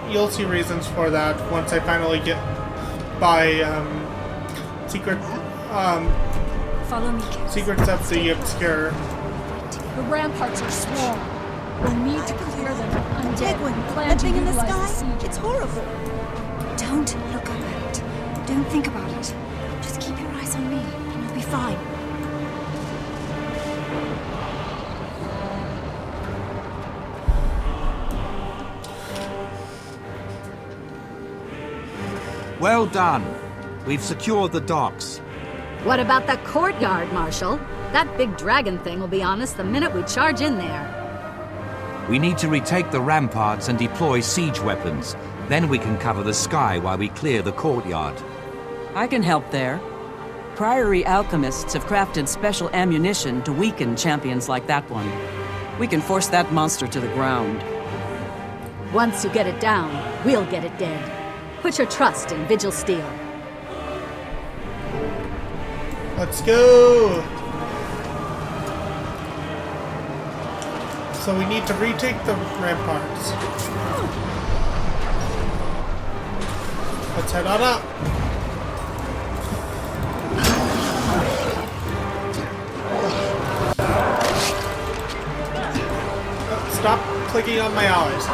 you'll see reasons for that once I finally get by Follow me, Secrets of the Obscure. The ramparts are swarmed. We'll need to clear them of undead. Edwin, Plan that to thing in the utilize sky? siege. It's horrible. Don't look up at it. Don't think about it. Just keep your eyes on me, and you'll be fine. Well done. We've secured the docks. What about the courtyard, Marshal? That big dragon thing will be on us the minute we charge in there. We need to retake the ramparts and deploy siege weapons. Then we can cover the sky while we clear the courtyard. I can help there. Priory alchemists have crafted special ammunition to weaken champions like that one. We can force that monster to the ground. Once you get it down, we'll get it dead. Put your trust in Vigil Steel. Let's go! So we need to retake the ramparts. Let's head on up. Stop clicking on my allies.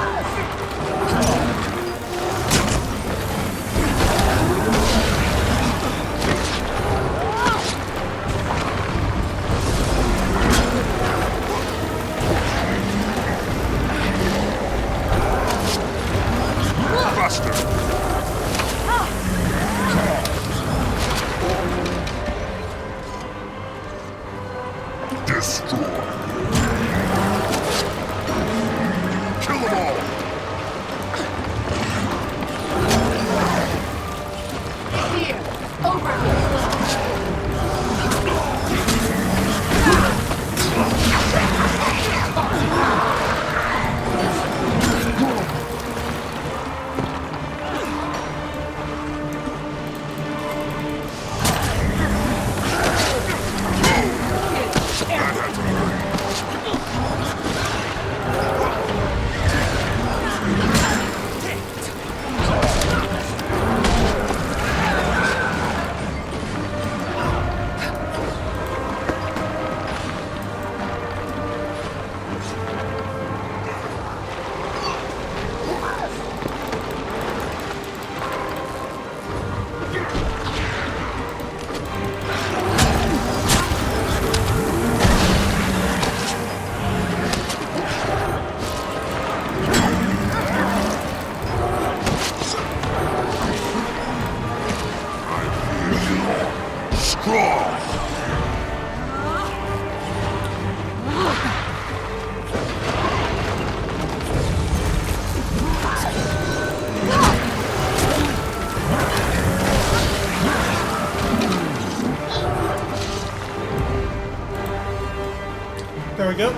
There we go.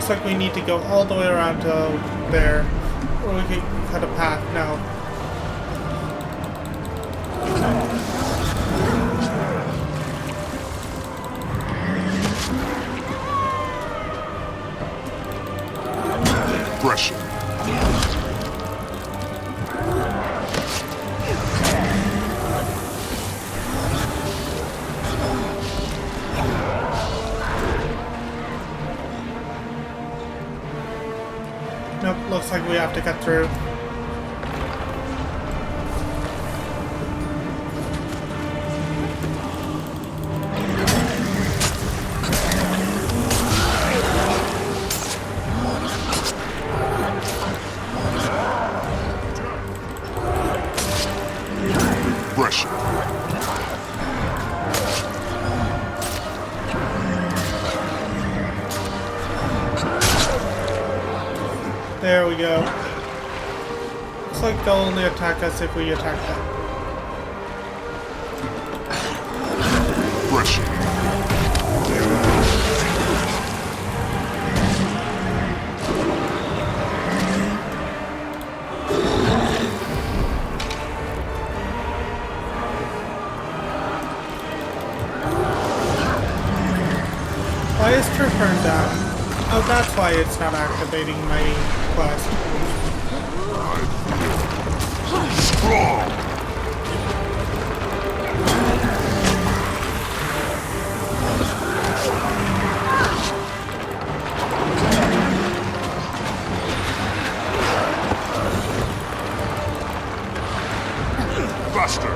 looks like we need to go all the way around to there. Or we could cut a path. No. Pressure. Nope, looks like we have to cut through. Pressure. There we go. Looks like they'll only attack us if we attack them. Pressure. Why is Turn down? Oh, that's why it's not activating my quest. Strong. Buster.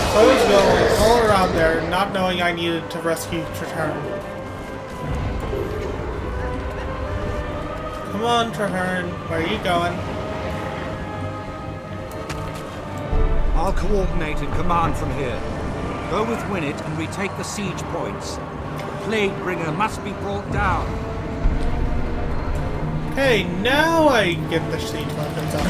I was going all around there, not knowing I needed to rescue Traherne. Come on, Traherne, where are you going? I'll coordinate and command from here. Go with Winnet and retake the siege points. The Plague Bringer must be brought down. Okay, now I get the siege weapons up.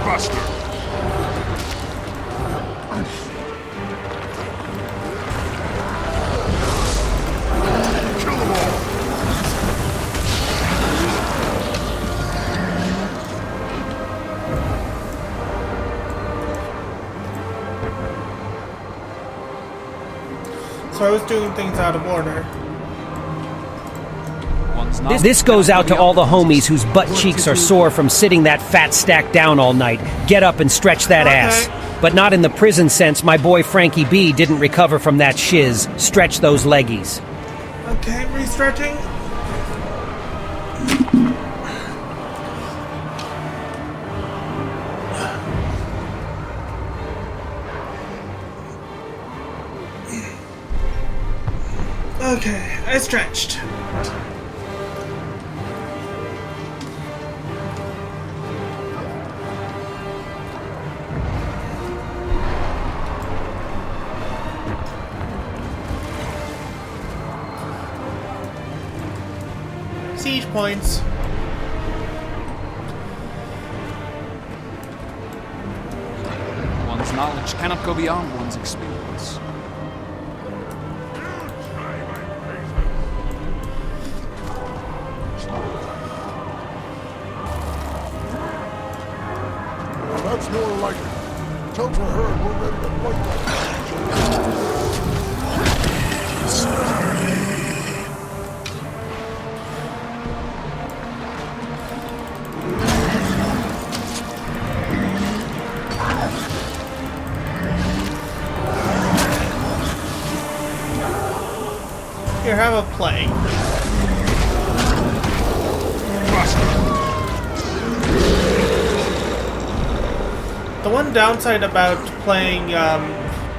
Buster. Kill them all. So I was doing things out of order. This goes out to all the homies whose butt cheeks are sore from sitting that fat stack down all night. Get up and stretch that ass. But not in the prison sense. My boy Frankie B didn't recover from that shiz. Stretch those leggies. Okay, restretching. Okay, I stretched. Siege points. One's knowledge cannot go beyond one's experience. That's more like it. Tell Traherne we're ready to fight. Here, have a play. The one downside about playing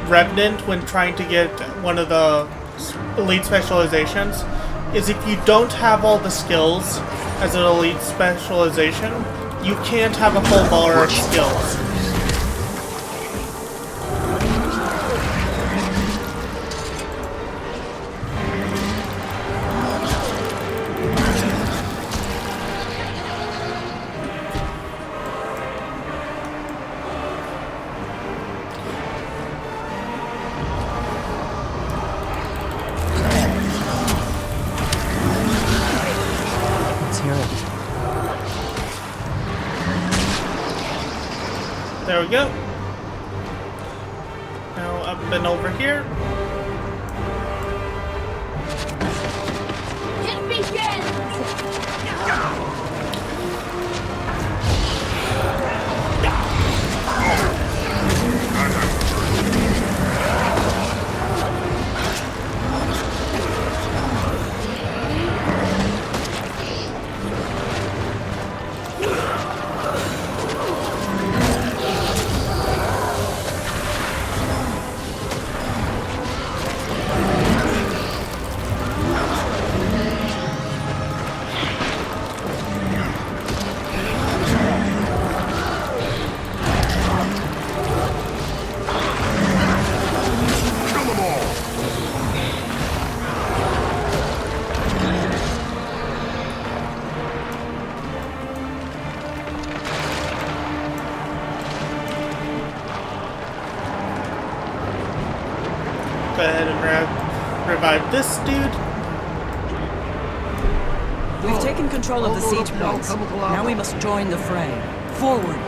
Revenant when trying to get one of the elite specializations is if you don't have all the skills as an elite specialization, you can't have a full bar of skills. hear it. There we go. Now up and over here. It begins! Go ahead and revive this dude. We've taken control of the siege points. Now we must join the fray. Forward!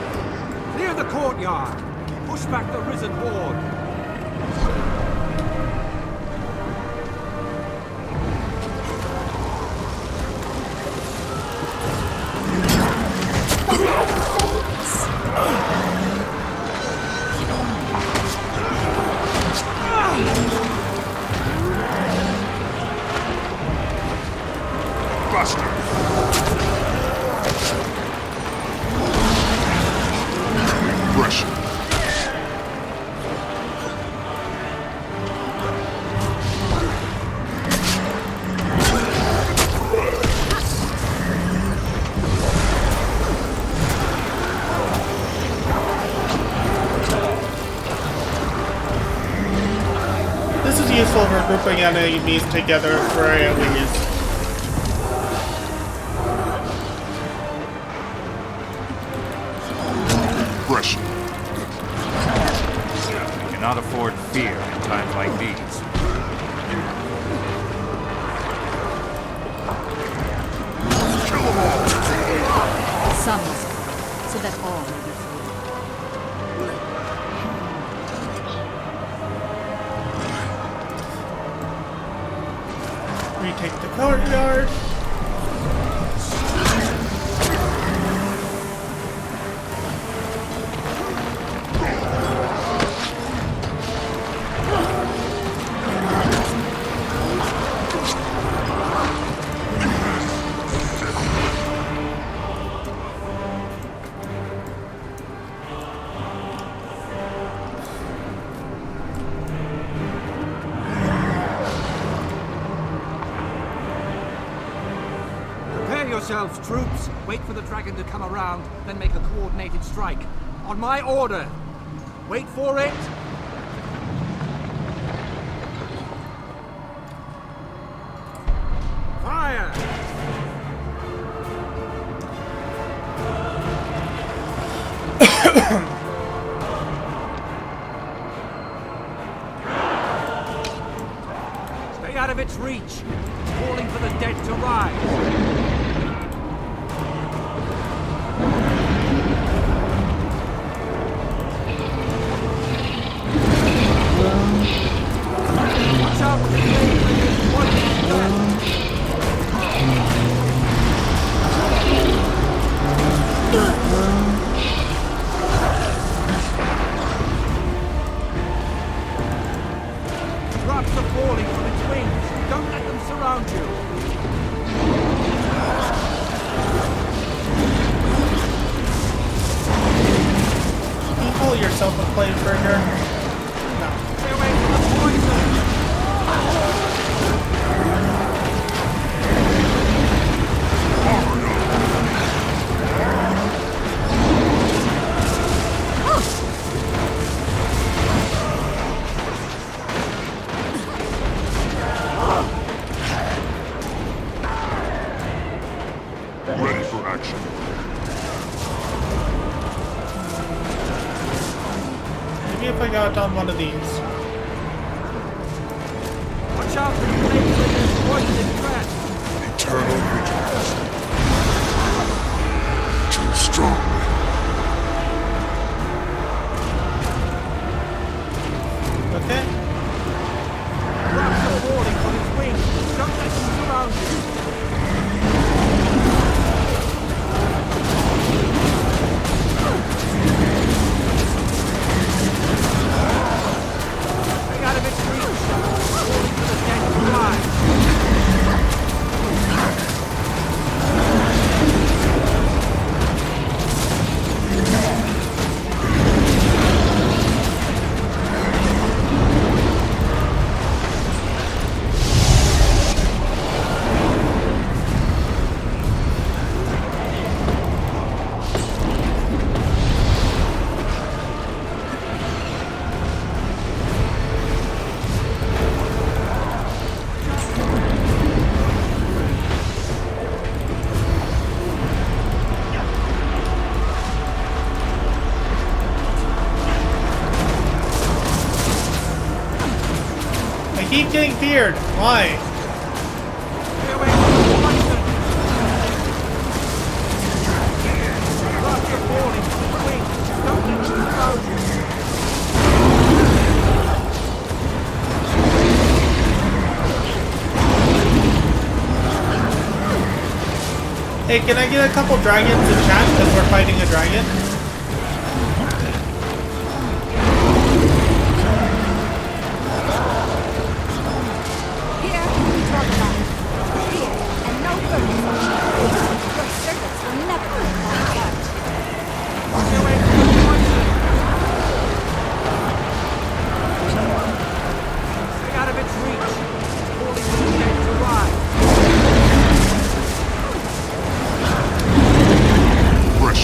Clear the courtyard! Push back the risen horde! Buster! Pressure. This is useful for grouping enemies together for AoEs. Pressure. We cannot afford fear in times like these. Kill them all! Some must go, so that all may be free. Retake the courtyard. Prepare yourselves, troops. Wait for the dragon to come around, then make a coordinated strike. On my order. Wait for it. Fire! Stay out of its reach. Calling for the dead to rise. Watch out for the flames. One is dead. Drops are falling from its wings. Don't let them surround you. Can you call yourself a plate burger? No. Stay away from the poison. Ready for action. Maybe if I got on one of these. Watch out for the flames and poison threat. Eternal vigilance. keep getting feared. Why? Hey, can I get a couple dragons in chat because we're fighting a dragon? Here, we talk about fear and no further. Your servants will never be touched. Stay out of its reach. Holy Mage to rise. Fresh.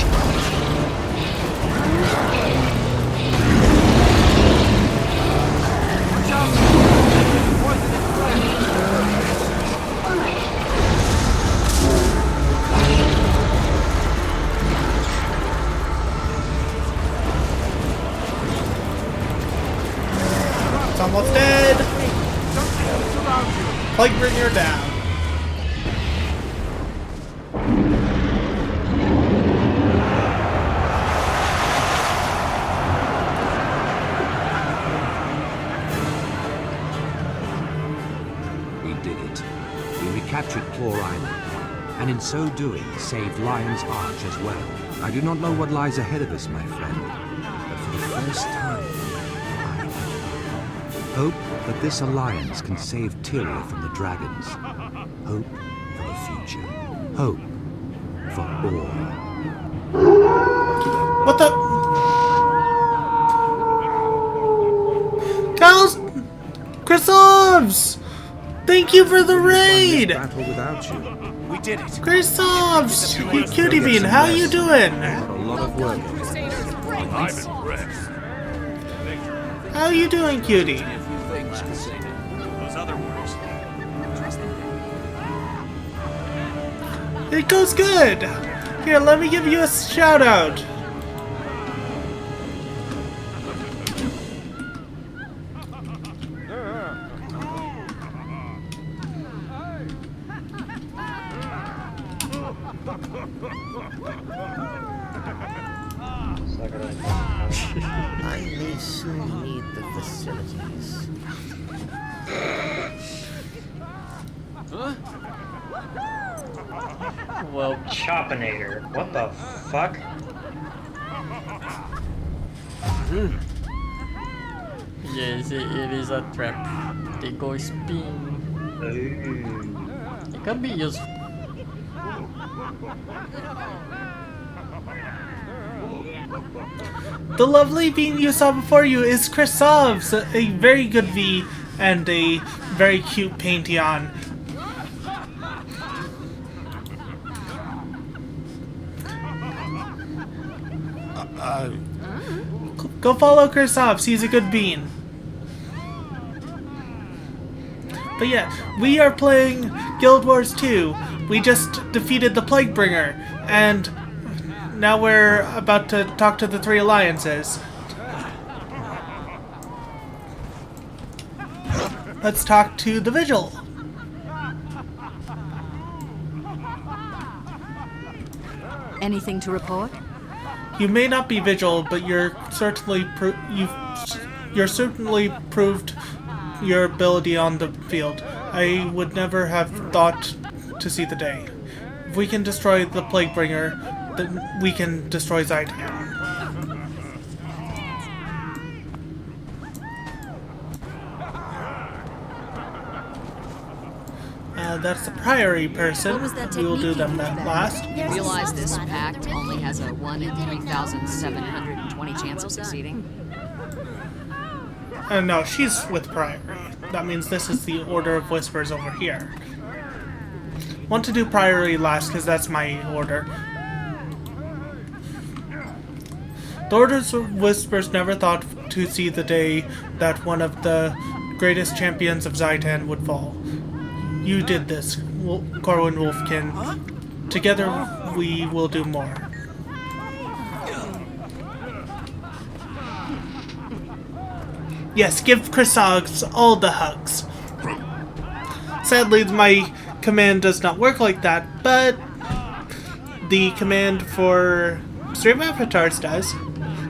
It's almost dead. Plaguebringer down. We did it. We recaptured Claw Island, and in so doing, saved Lion's Arch as well. I do not know what lies ahead of us, my friend, but for the first time, I hope that this alliance can save Tyria from the dragons. Hope for the future. Hope for all. What the? Kyle's Chrysovs! Thank you for the raid! Battle without you. We did it. Chrysovs! Cutie Bean, how you doing? A lot of work. I'm impressed. How you doing, cutie? Those other words. It goes good! Here, let me give you a shout out. I may soon need the facilities. Well, Chopinator, what the fuck? Yes, it is a trap. They go spin. It can be useful. The lovely bean you saw before you is Chrysovs, a very good V and a very cute Pantheon. Go follow Chrysovs, he's a good bean. But yeah, we are playing Guild Wars 2. We just defeated the Plaguebringer, and now we're about to talk to the three alliances. Let's talk to the Vigil. Anything to report? You may not be Vigil, but you're certainly you're certainly proved your ability on the field. I would never have thought to see the day. If we can destroy the Plaguebringer, then we can destroy Zaitan. That's the Priory person. We will do them that last. Realize this pact only has a 1 in 3,720 chance of succeeding? No, she's with Priory. That means this is the Order of Whispers over here. Want to do Priory last because that's my order. The Order of Whispers never thought to see the day that one of the greatest champions of Zaitan would fall. You did this, Corwin Wolfkin. Together, we will do more. Yes, give Chrysog's all the hugs. sadly, my command does not work like that, but the command for Stream Avatars does.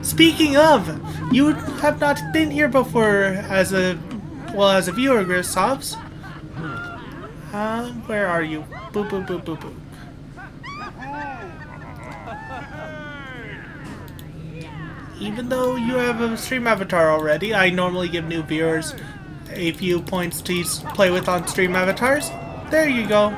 Speaking of, you have not been here before as a viewer, Grisovs. Where are you? Boop, boop, boop, boop, boop. Even though you have a stream avatar already, I normally give new viewers a few points to play with on stream avatars. There you go.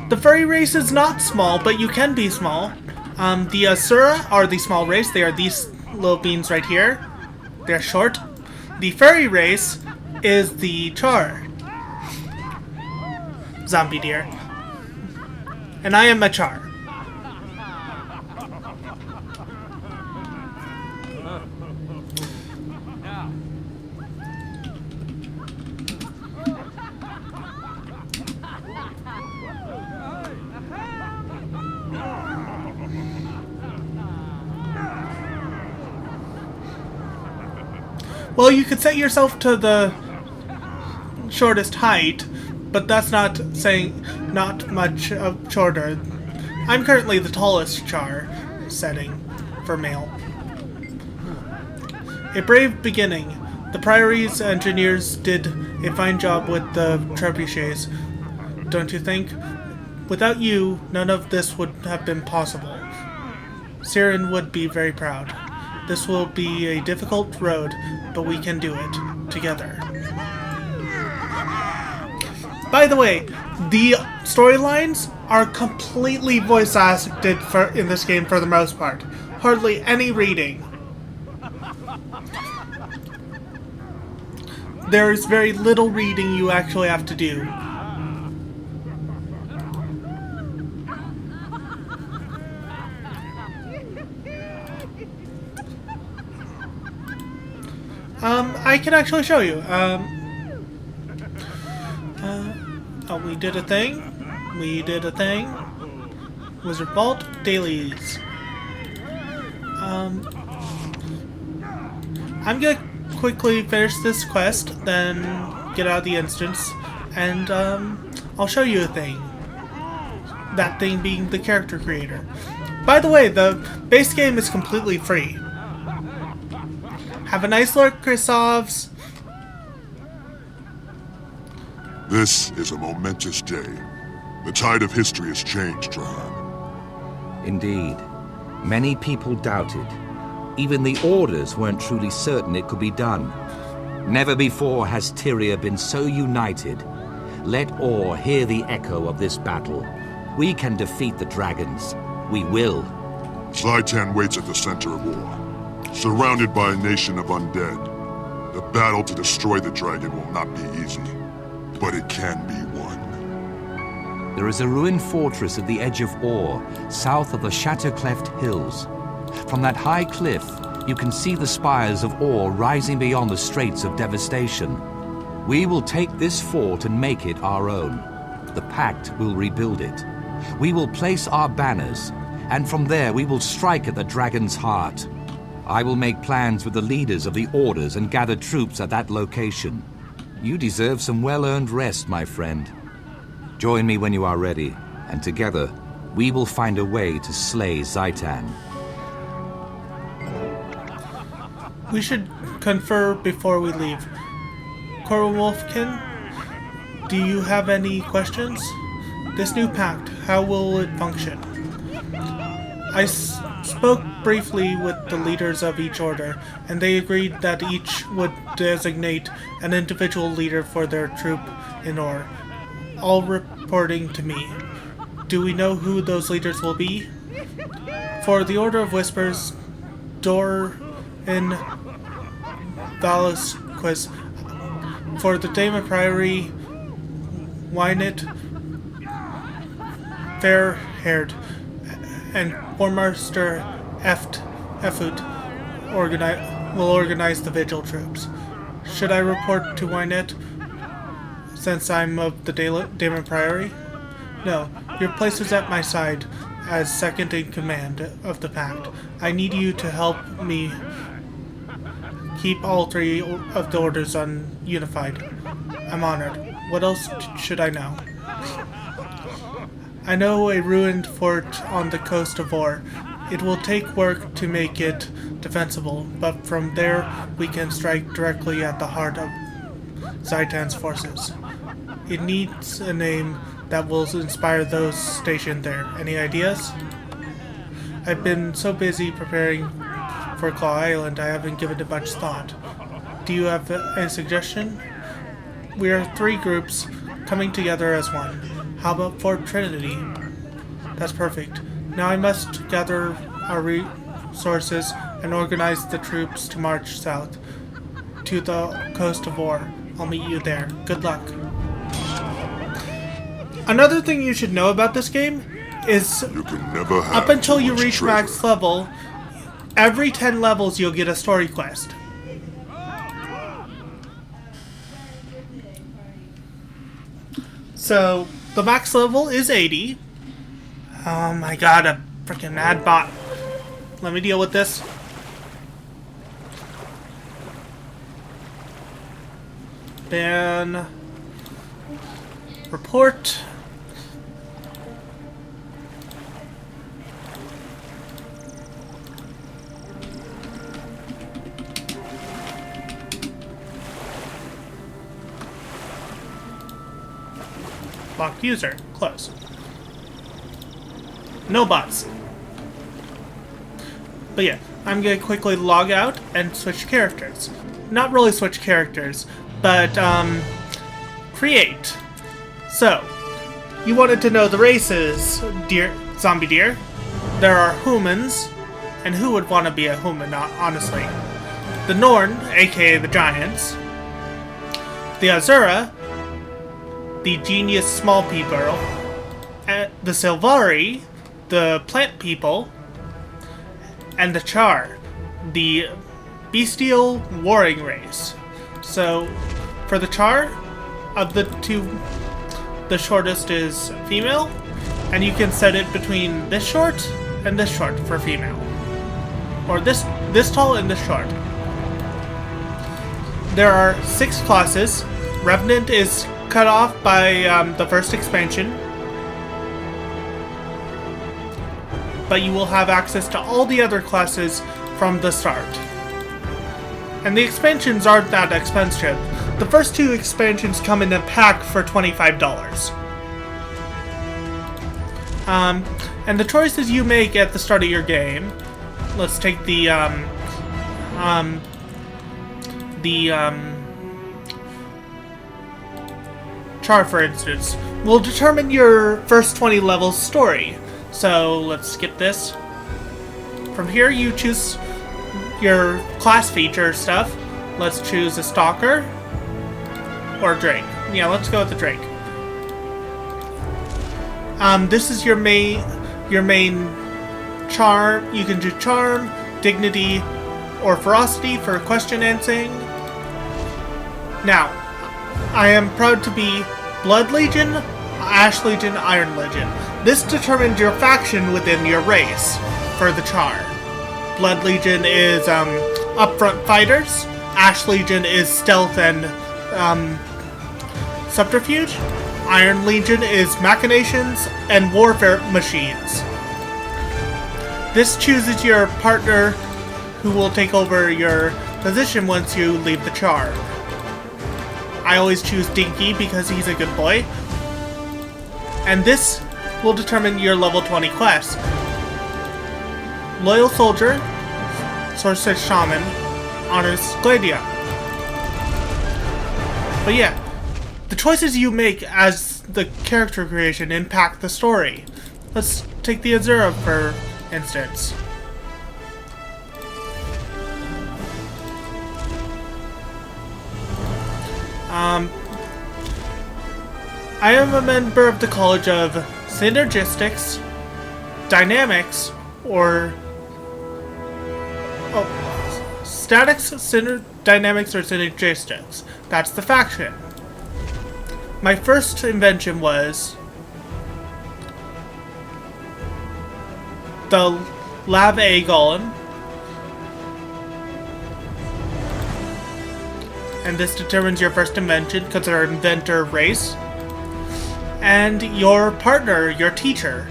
The furry race is not small, but you can be small. The Asura are the small race. They are these little beans right here. They're short. The furry race is the Char. Zombie deer. And I am a Char. Well, you could set yourself to the shortest height, but that's not saying not much shorter. I'm currently the tallest Char setting for male. A brave beginning. The Priory's engineers did a fine job with the trebuchets, don't you think? Without you, none of this would have been possible. Siren would be very proud. This will be a difficult road, but we can do it together. By the way, the storylines are completely voice acted in this game for the most part. Hardly any reading. There is very little reading you actually have to do. I can actually show you. Oh, we did a thing. We did a thing. Wizard Vault dailies. I'm gonna quickly finish this quest, then get out of the instance, and I'll show you a thing. That thing being the character creator. By the way, the base game is completely free. Have a nice look, Grisovs. This is a momentous day. The tide of history has changed, Trahan. Indeed. Many people doubted. Even the Orders weren't truly certain it could be done. Never before has Tyria been so united. Let all hear the echo of this battle. We can defeat the dragons. We will. Zaitan waits at the center of war. Surrounded by a nation of undead, the battle to destroy the dragon will not be easy, but it can be won. There is a ruined fortress at the edge of Or, south of the Shattercleft Hills. From that high cliff, you can see the spires of Or rising beyond the Straits of Devastation. We will take this fort and make it our own. The Pact will rebuild it. We will place our banners, and from there we will strike at the dragon's heart. I will make plans with the leaders of the Orders and gather troops at that location. You deserve some well-earned rest, my friend. Join me when you are ready, and together, we will find a way to slay Zaitan. We should confer before we leave. Coral Wolfkin, do you have any questions? This new pact, how will it function? I spoke briefly with the leaders of each order, and they agreed that each would designate an individual leader for their troop in Or, all reporting to me. Do we know who those leaders will be? For the Order of Whispers, Dor in Valasquez. For the Dame of Priory, Wynet, Fair-Haired, and Warmaster Effut will organize the vigil troops. Should I report to Wynet? since I'm of the Damon Priory? No, your place is at my side as second in command of the Pact. I need you to help me keep all three of the orders unified. I'm honored. What else should I know? I know a ruined fort on the coast of Or. It will take work to make it defensible, but from there we can strike directly at the heart of Zaitan's forces. It needs a name that will inspire those stationed there. Any ideas? I've been so busy preparing for Claw Island, I haven't given it much thought. Do you have a suggestion? We are 3 groups coming together as one. How about Fort Trinity? That's perfect. Now I must gather our resources and organize the troops to march south to the coast of Or. I'll meet you there. Good luck. Another thing you should know about this game is you can never have up until you reach treasure. max level, every 10 levels you'll get a story quest. So the max level is 80. Oh my god, a freaking ad bot. Let me deal with this. Then report. Locked user. Close. No bots. But yeah, I'm gonna quickly log out and switch characters. Not really switch characters, but create. So, you wanted to know the races, zombie deer. There are humans, and who would want to be a human, honestly? The Norn, aka the Giants. The Azura, the genius small people. The Silvari, the plant people. And the Char, the bestial warring race. So, for the Char, of the two, the shortest is female, and you can set it between this short and this short for female. Or this tall and this short. There are 6 classes. Revenant is cut off by the first expansion, but you will have access to all the other classes from the start. And the expansions aren't that expensive. The first 2 expansions come in a pack for $25. And the choices you make at the start of your game, let's take the Char for instance, will determine your first 20 levels story. So let's skip this. From here you choose your class feature stuff. Let's choose a Stalker or Drake. Yeah, let's go with the Drake. This is your main charm. You can do Charm, Dignity, or Ferocity for question answering. Now, I am proud to be Blood Legion, Ash Legion, Iron Legion. This determines your faction within your race for the Char. Blood Legion is upfront fighters. Ash Legion is stealth and subterfuge. Iron Legion is machinations and warfare machines. This chooses your partner who will take over your position once you leave the Char. I always choose Dinky because he's a good boy. And this will determine your level 20 quest. Loyal Soldier, Sorceress Shaman, Honest Gladia. But yeah, the choices you make as the character creation impact the story. Let's take the Azura for instance. I am a member of the College of Synergistics, Dynamics, or Statics, Dynamics, or Synergistics. That's the faction. my first invention was the Lava A Golem. And this determines your first invention because they're inventor race. And your partner, your teacher.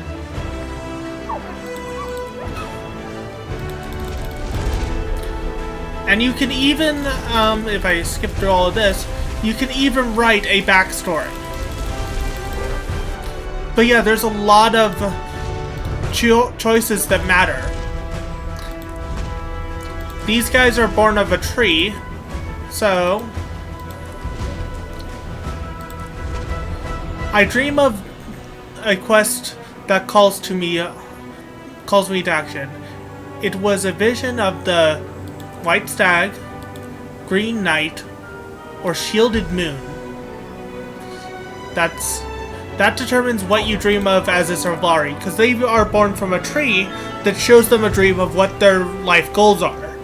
And you can even, if I skip through all of this, you can even write a backstory. But yeah, there's a lot of choices that matter. These guys are born of a tree, so I dream of a quest that calls me to action. It was a vision of the White Stag, Green Knight, or Shielded Moon. That determines what you dream of as a Servalari, because they are born from a tree that shows them a dream of what their life goals are.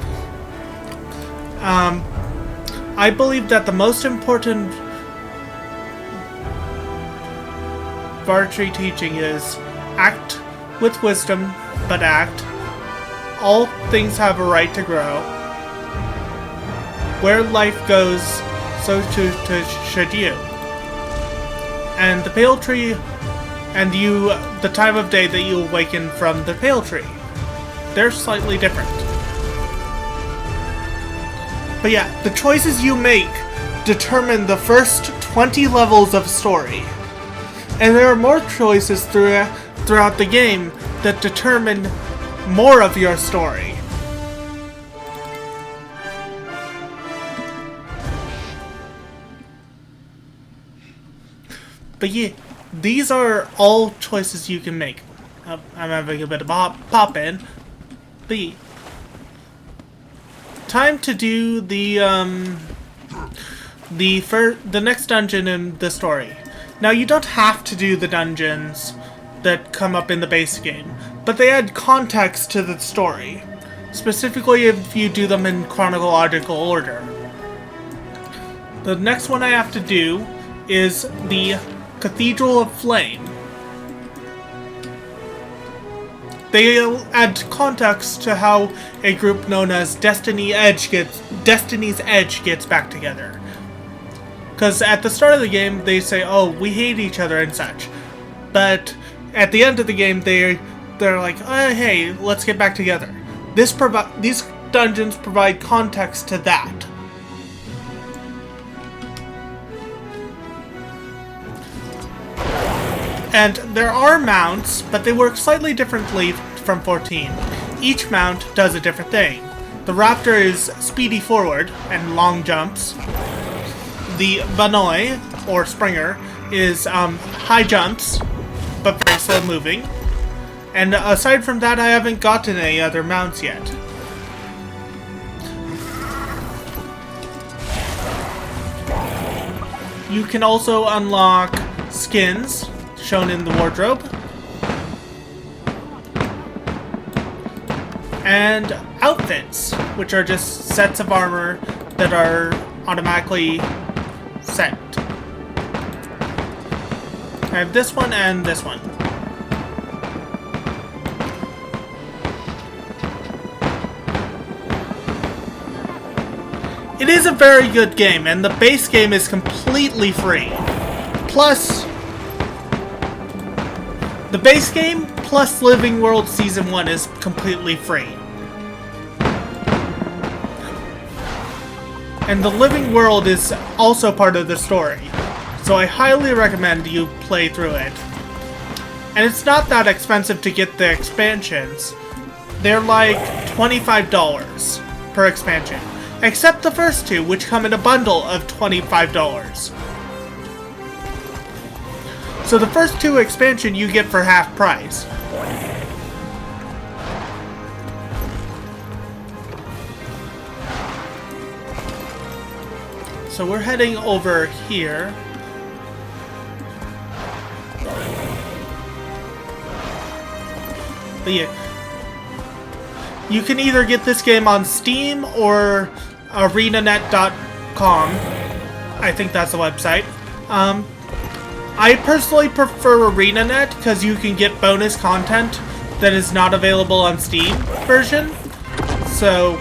I believe that the most important Vartry teaching is act with wisdom, but act. All things have a right to grow. Where life goes, so too should you. And the pale tree, and the time of day that you awaken from the pale tree, they're slightly different. But yeah, the choices you make determine the first 20 levels of story. And there are more choices throughout the game that determine more of your story. But yeah, these are all choices you can make. I'm having a bit of pop in. But yeah. Time to do the next dungeon in the story. Now, you don't have to do the dungeons that come up in the base game, but they add context to the story, specifically if you do them in chronological order. The next one I have to do is the Cathedral of Flame. They add context to how a group known as Destiny's Edge gets back together. Because at the start of the game, they say, oh, we hate each other and such. But at the end of the game, they're like, oh, hey, let's get back together. These dungeons provide context to that. And there are mounts, but they work slightly differently from 14. Each mount does a different thing. The Raptor is speedy forward and long jumps. The Vanoy, or Springer, is high jumps, but very slow moving. And aside from that, I haven't gotten any other mounts yet. You can also unlock skins, shown in the wardrobe, and outfits, which are just sets of armor that are automatically set. I have this one and this one. It is a very good game, and the base game is completely free. Plus, the base game plus Living World Season 1 is completely free. And the Living World is also part of the story, so I highly recommend you play through it. And it's not that expensive to get the expansions. They're like $25 per expansion, except the first two, which come in a bundle of $25. So the first two expansion you get for half price. So we're heading over here. But yeah, you can either get this game on Steam or arenanet.com. I think that's the website. I personally prefer ArenaNet because you can get bonus content that is not available on Steam version. So,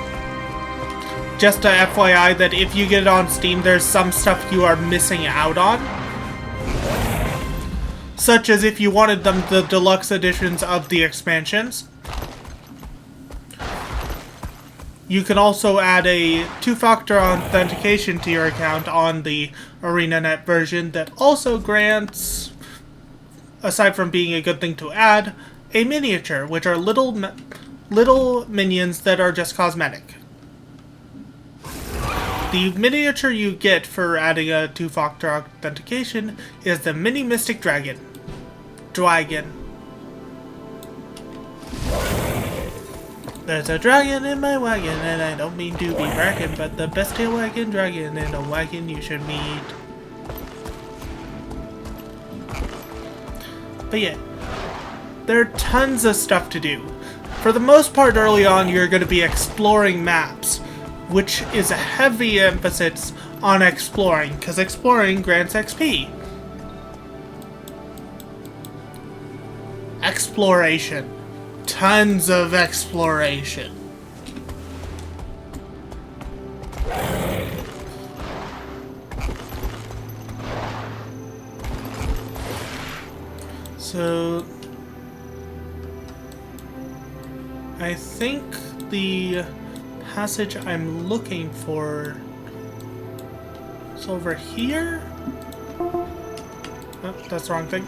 just a FYI that if you get it on Steam, there's some stuff you are missing out on. Such as if you wanted them, the deluxe editions of the expansions. You can also add a two-factor authentication to your account on the ArenaNet version that also grants, aside from being a good thing to add, a miniature, which are little minions that are just cosmetic. The miniature you get for adding a two-factor authentication is the Mini Mystic Dragon. There's a dragon in my wagon, and I don't mean to be bragging, but the best tail wagging dragon in a wagon you should meet. But yeah, there are tons of stuff to do. For the most part, early on, you're going to be exploring maps, which is a heavy emphasis on exploring, because exploring grants XP. Exploration. Tons of exploration. So I think the passage I'm looking for is over here. Oh, that's the wrong thing.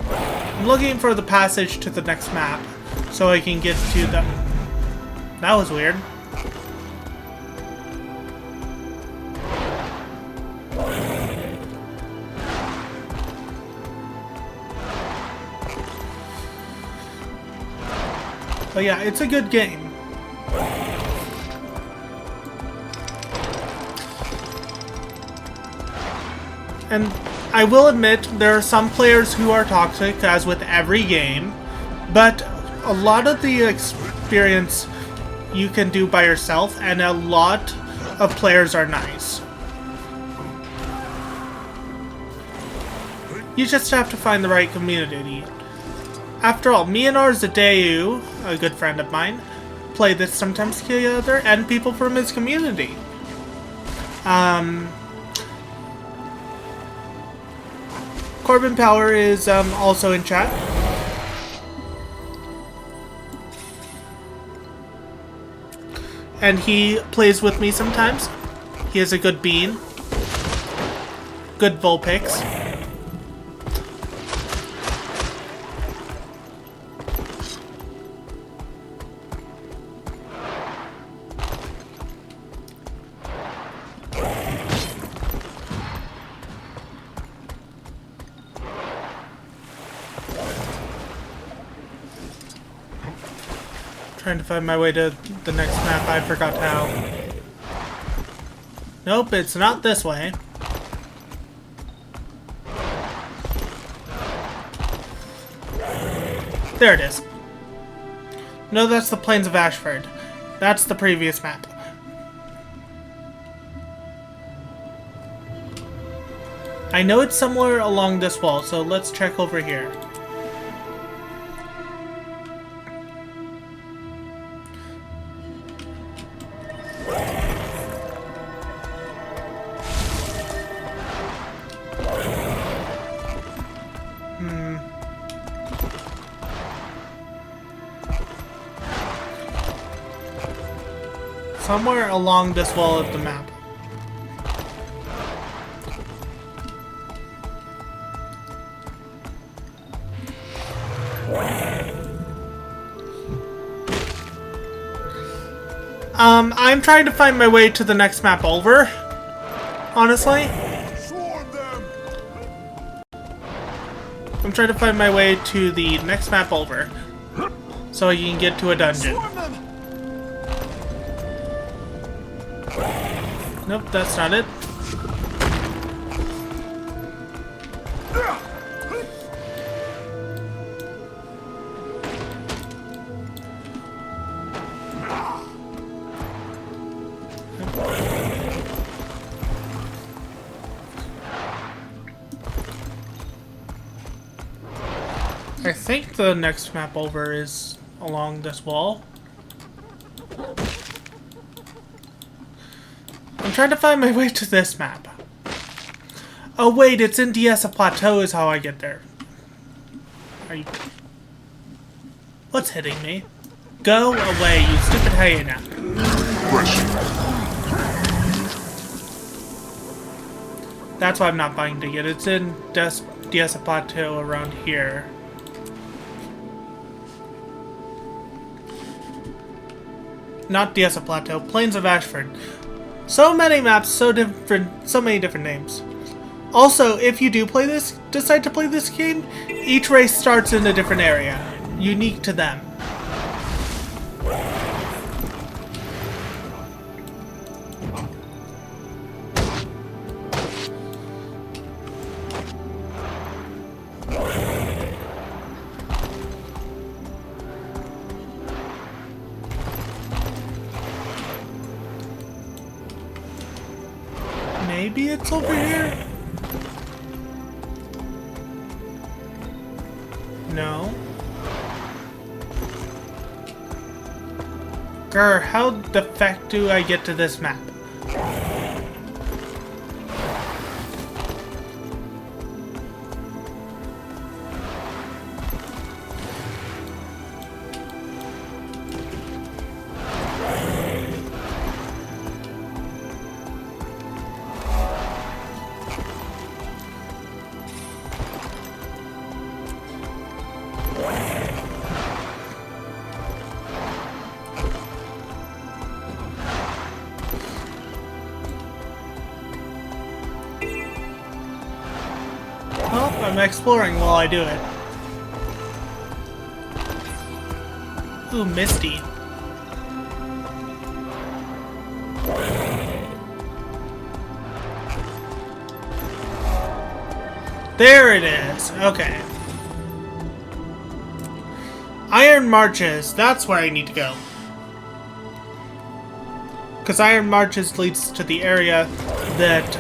I'm looking for the passage to the next map so I can get to the... That was weird. But yeah, it's a good game. And I will admit, there are some players who are toxic, as with every game, but a lot of the experience you can do by yourself, and a lot of players are nice. You just have to find the right community. After all, me and Zadeu, a good friend of mine, play this sometimes together, and people from his community. Corbin Power is also in chat. And he plays with me sometimes. He has a good bean. Good Vulpix. Trying to find my way to the next map. I forgot how. Nope, it's not this way. There it is. No, that's the Plains of Ashford. That's the previous map. I know it's somewhere along this wall, so let's check over here. Somewhere along this wall of the map. I'm trying to find my way to the next map over, honestly. I'm trying to find my way to the next map over, so I can get to a dungeon. Nope, that's not it. I think the next map over is along this wall. I'm trying to find my way to this map. Oh wait, it's in Diesa Plateau is how I get there. Are you... What's hitting me? Go away, you stupid hyena. That's why I'm not finding it. It's in Diesa Plateau around here. Not Diesa Plateau, Plains of Ashford. So many maps, so many different names. Also, if you do decide to play this game, each race starts in a different area, unique to them. Maybe it's over here? No. Grr, how the fuck do I get to this map? I'm exploring while I do it. Ooh, Misty. There it is. Okay. Iron Marches. That's where I need to go. Because Iron Marches leads to the area that,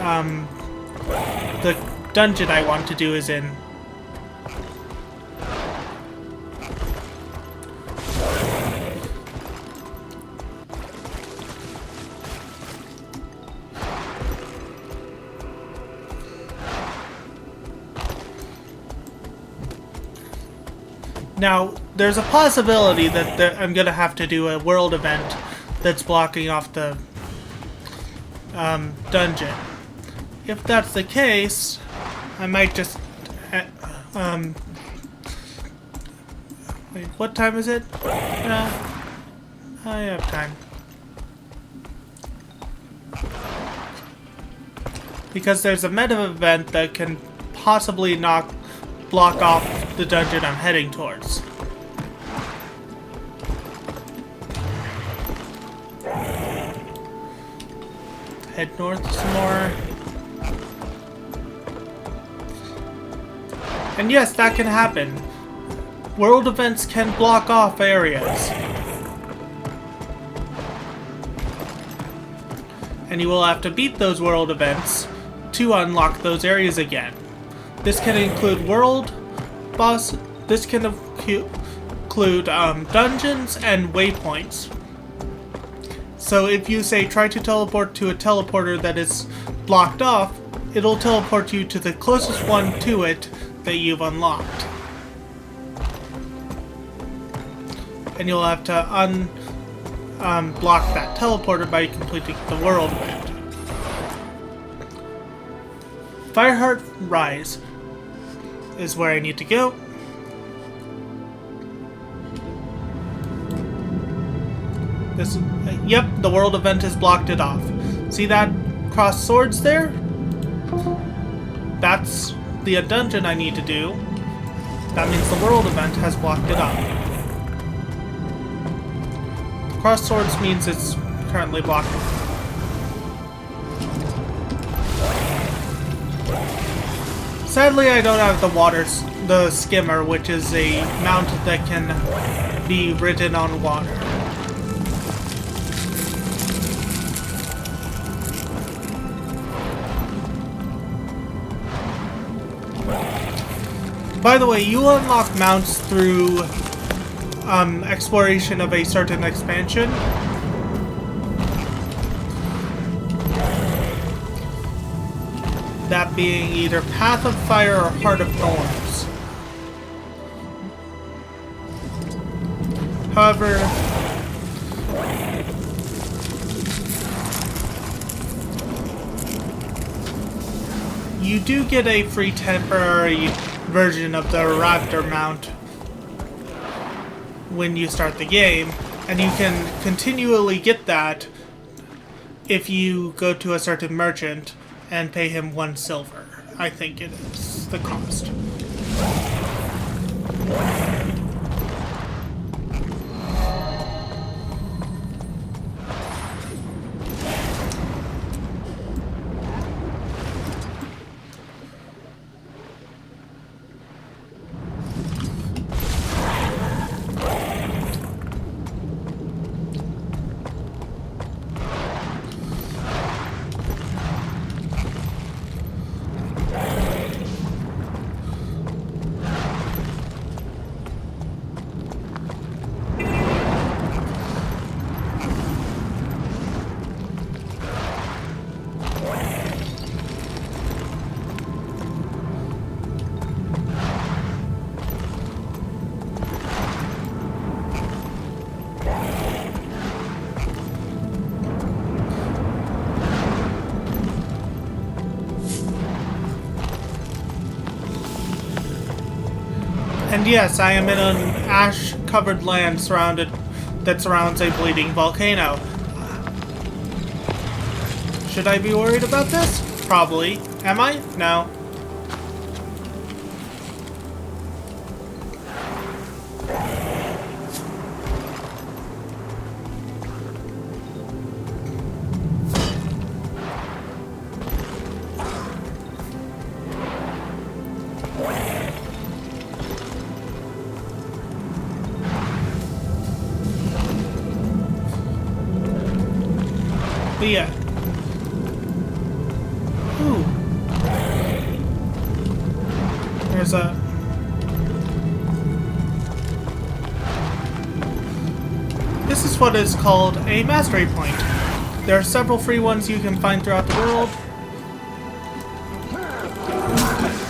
the dungeon I want to do is in. Now, there's a possibility that I'm gonna have to do a world event that's blocking off the dungeon. If that's the case, I might just wait, what time is it? I have time. Because there's a meta event that can possibly block off the dungeon I'm heading towards. Head north some more. And yes, that can happen. World events can block off areas. And you will have to beat those world events to unlock those areas again. This can include world boss. This can include dungeons and waypoints. So if you say try to teleport to a teleporter that is blocked off, it'll teleport you to the closest one to it that you've unlocked. And you'll have to unblock that teleporter by completing the world event. Fireheart Rise is where I need to go. Yep, the world event has blocked it off. See that crossed swords there? That's the dungeon I need to do. That means the world event has blocked it off. Crossed swords means it's currently blocked. Sadly, I don't have the skimmer, which is a mount that can be ridden on water. By the way, you unlock mounts through exploration of a certain expansion. That being either Path of Fire or Heart of Thorns. However, you do get a free temporary version of the Raptor mount when you start the game, and you can continually get that if you go to a certain merchant and pay him 1 silver. I think it is the cost. And yes, I am in an ash-covered land that surrounds a bleeding volcano. Should I be worried about this? Probably. Am I? No. But yeah. Ooh. There's a... This is what is called a mastery point. There are several free ones you can find throughout the world.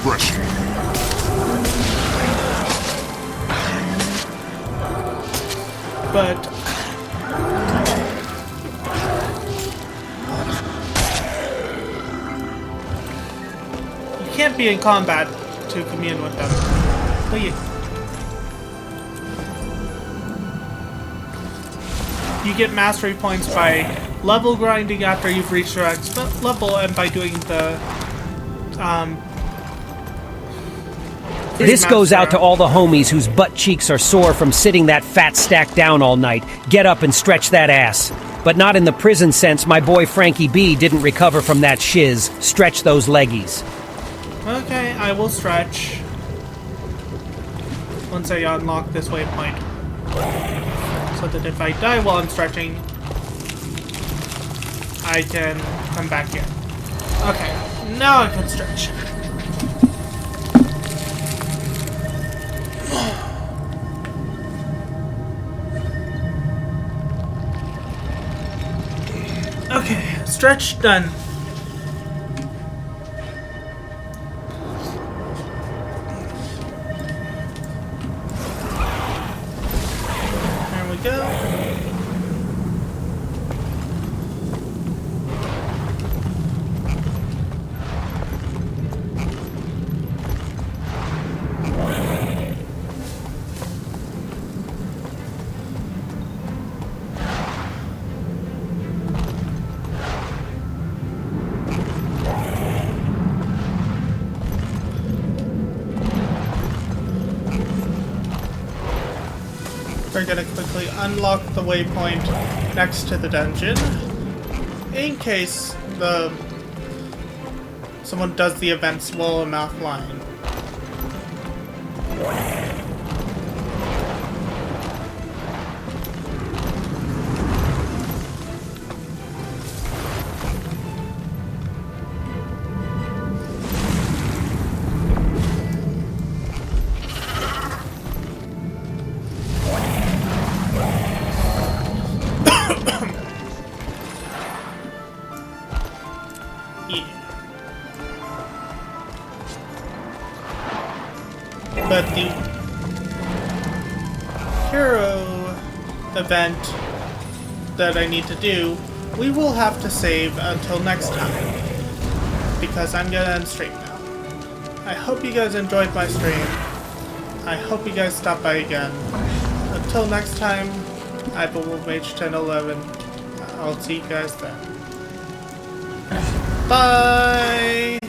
Fresh. But... can't be in combat to commune with them. But you get mastery points by level grinding after you've reached your next level, and by doing the This goes out to all the homies whose butt cheeks are sore from sitting that fat stack down all night. Get up and stretch that ass. But not in the prison sense. My boy Frankie B didn't recover from that shiz. Stretch those leggies. Okay, I will stretch once I unlock this waypoint, so that if I die while I'm stretching, I can come back here. Okay, now I can stretch. Okay, stretch done. We're gonna quickly unlock the waypoint next to the dungeon, in case someone does the events while I'm offline. But the hero event that I need to do, we will have to save until next time, because I'm gonna end stream now. I hope you guys enjoyed my stream. I hope you guys stop by again. Until next time, I've been Mage 1011. I'll see you guys then. Bye!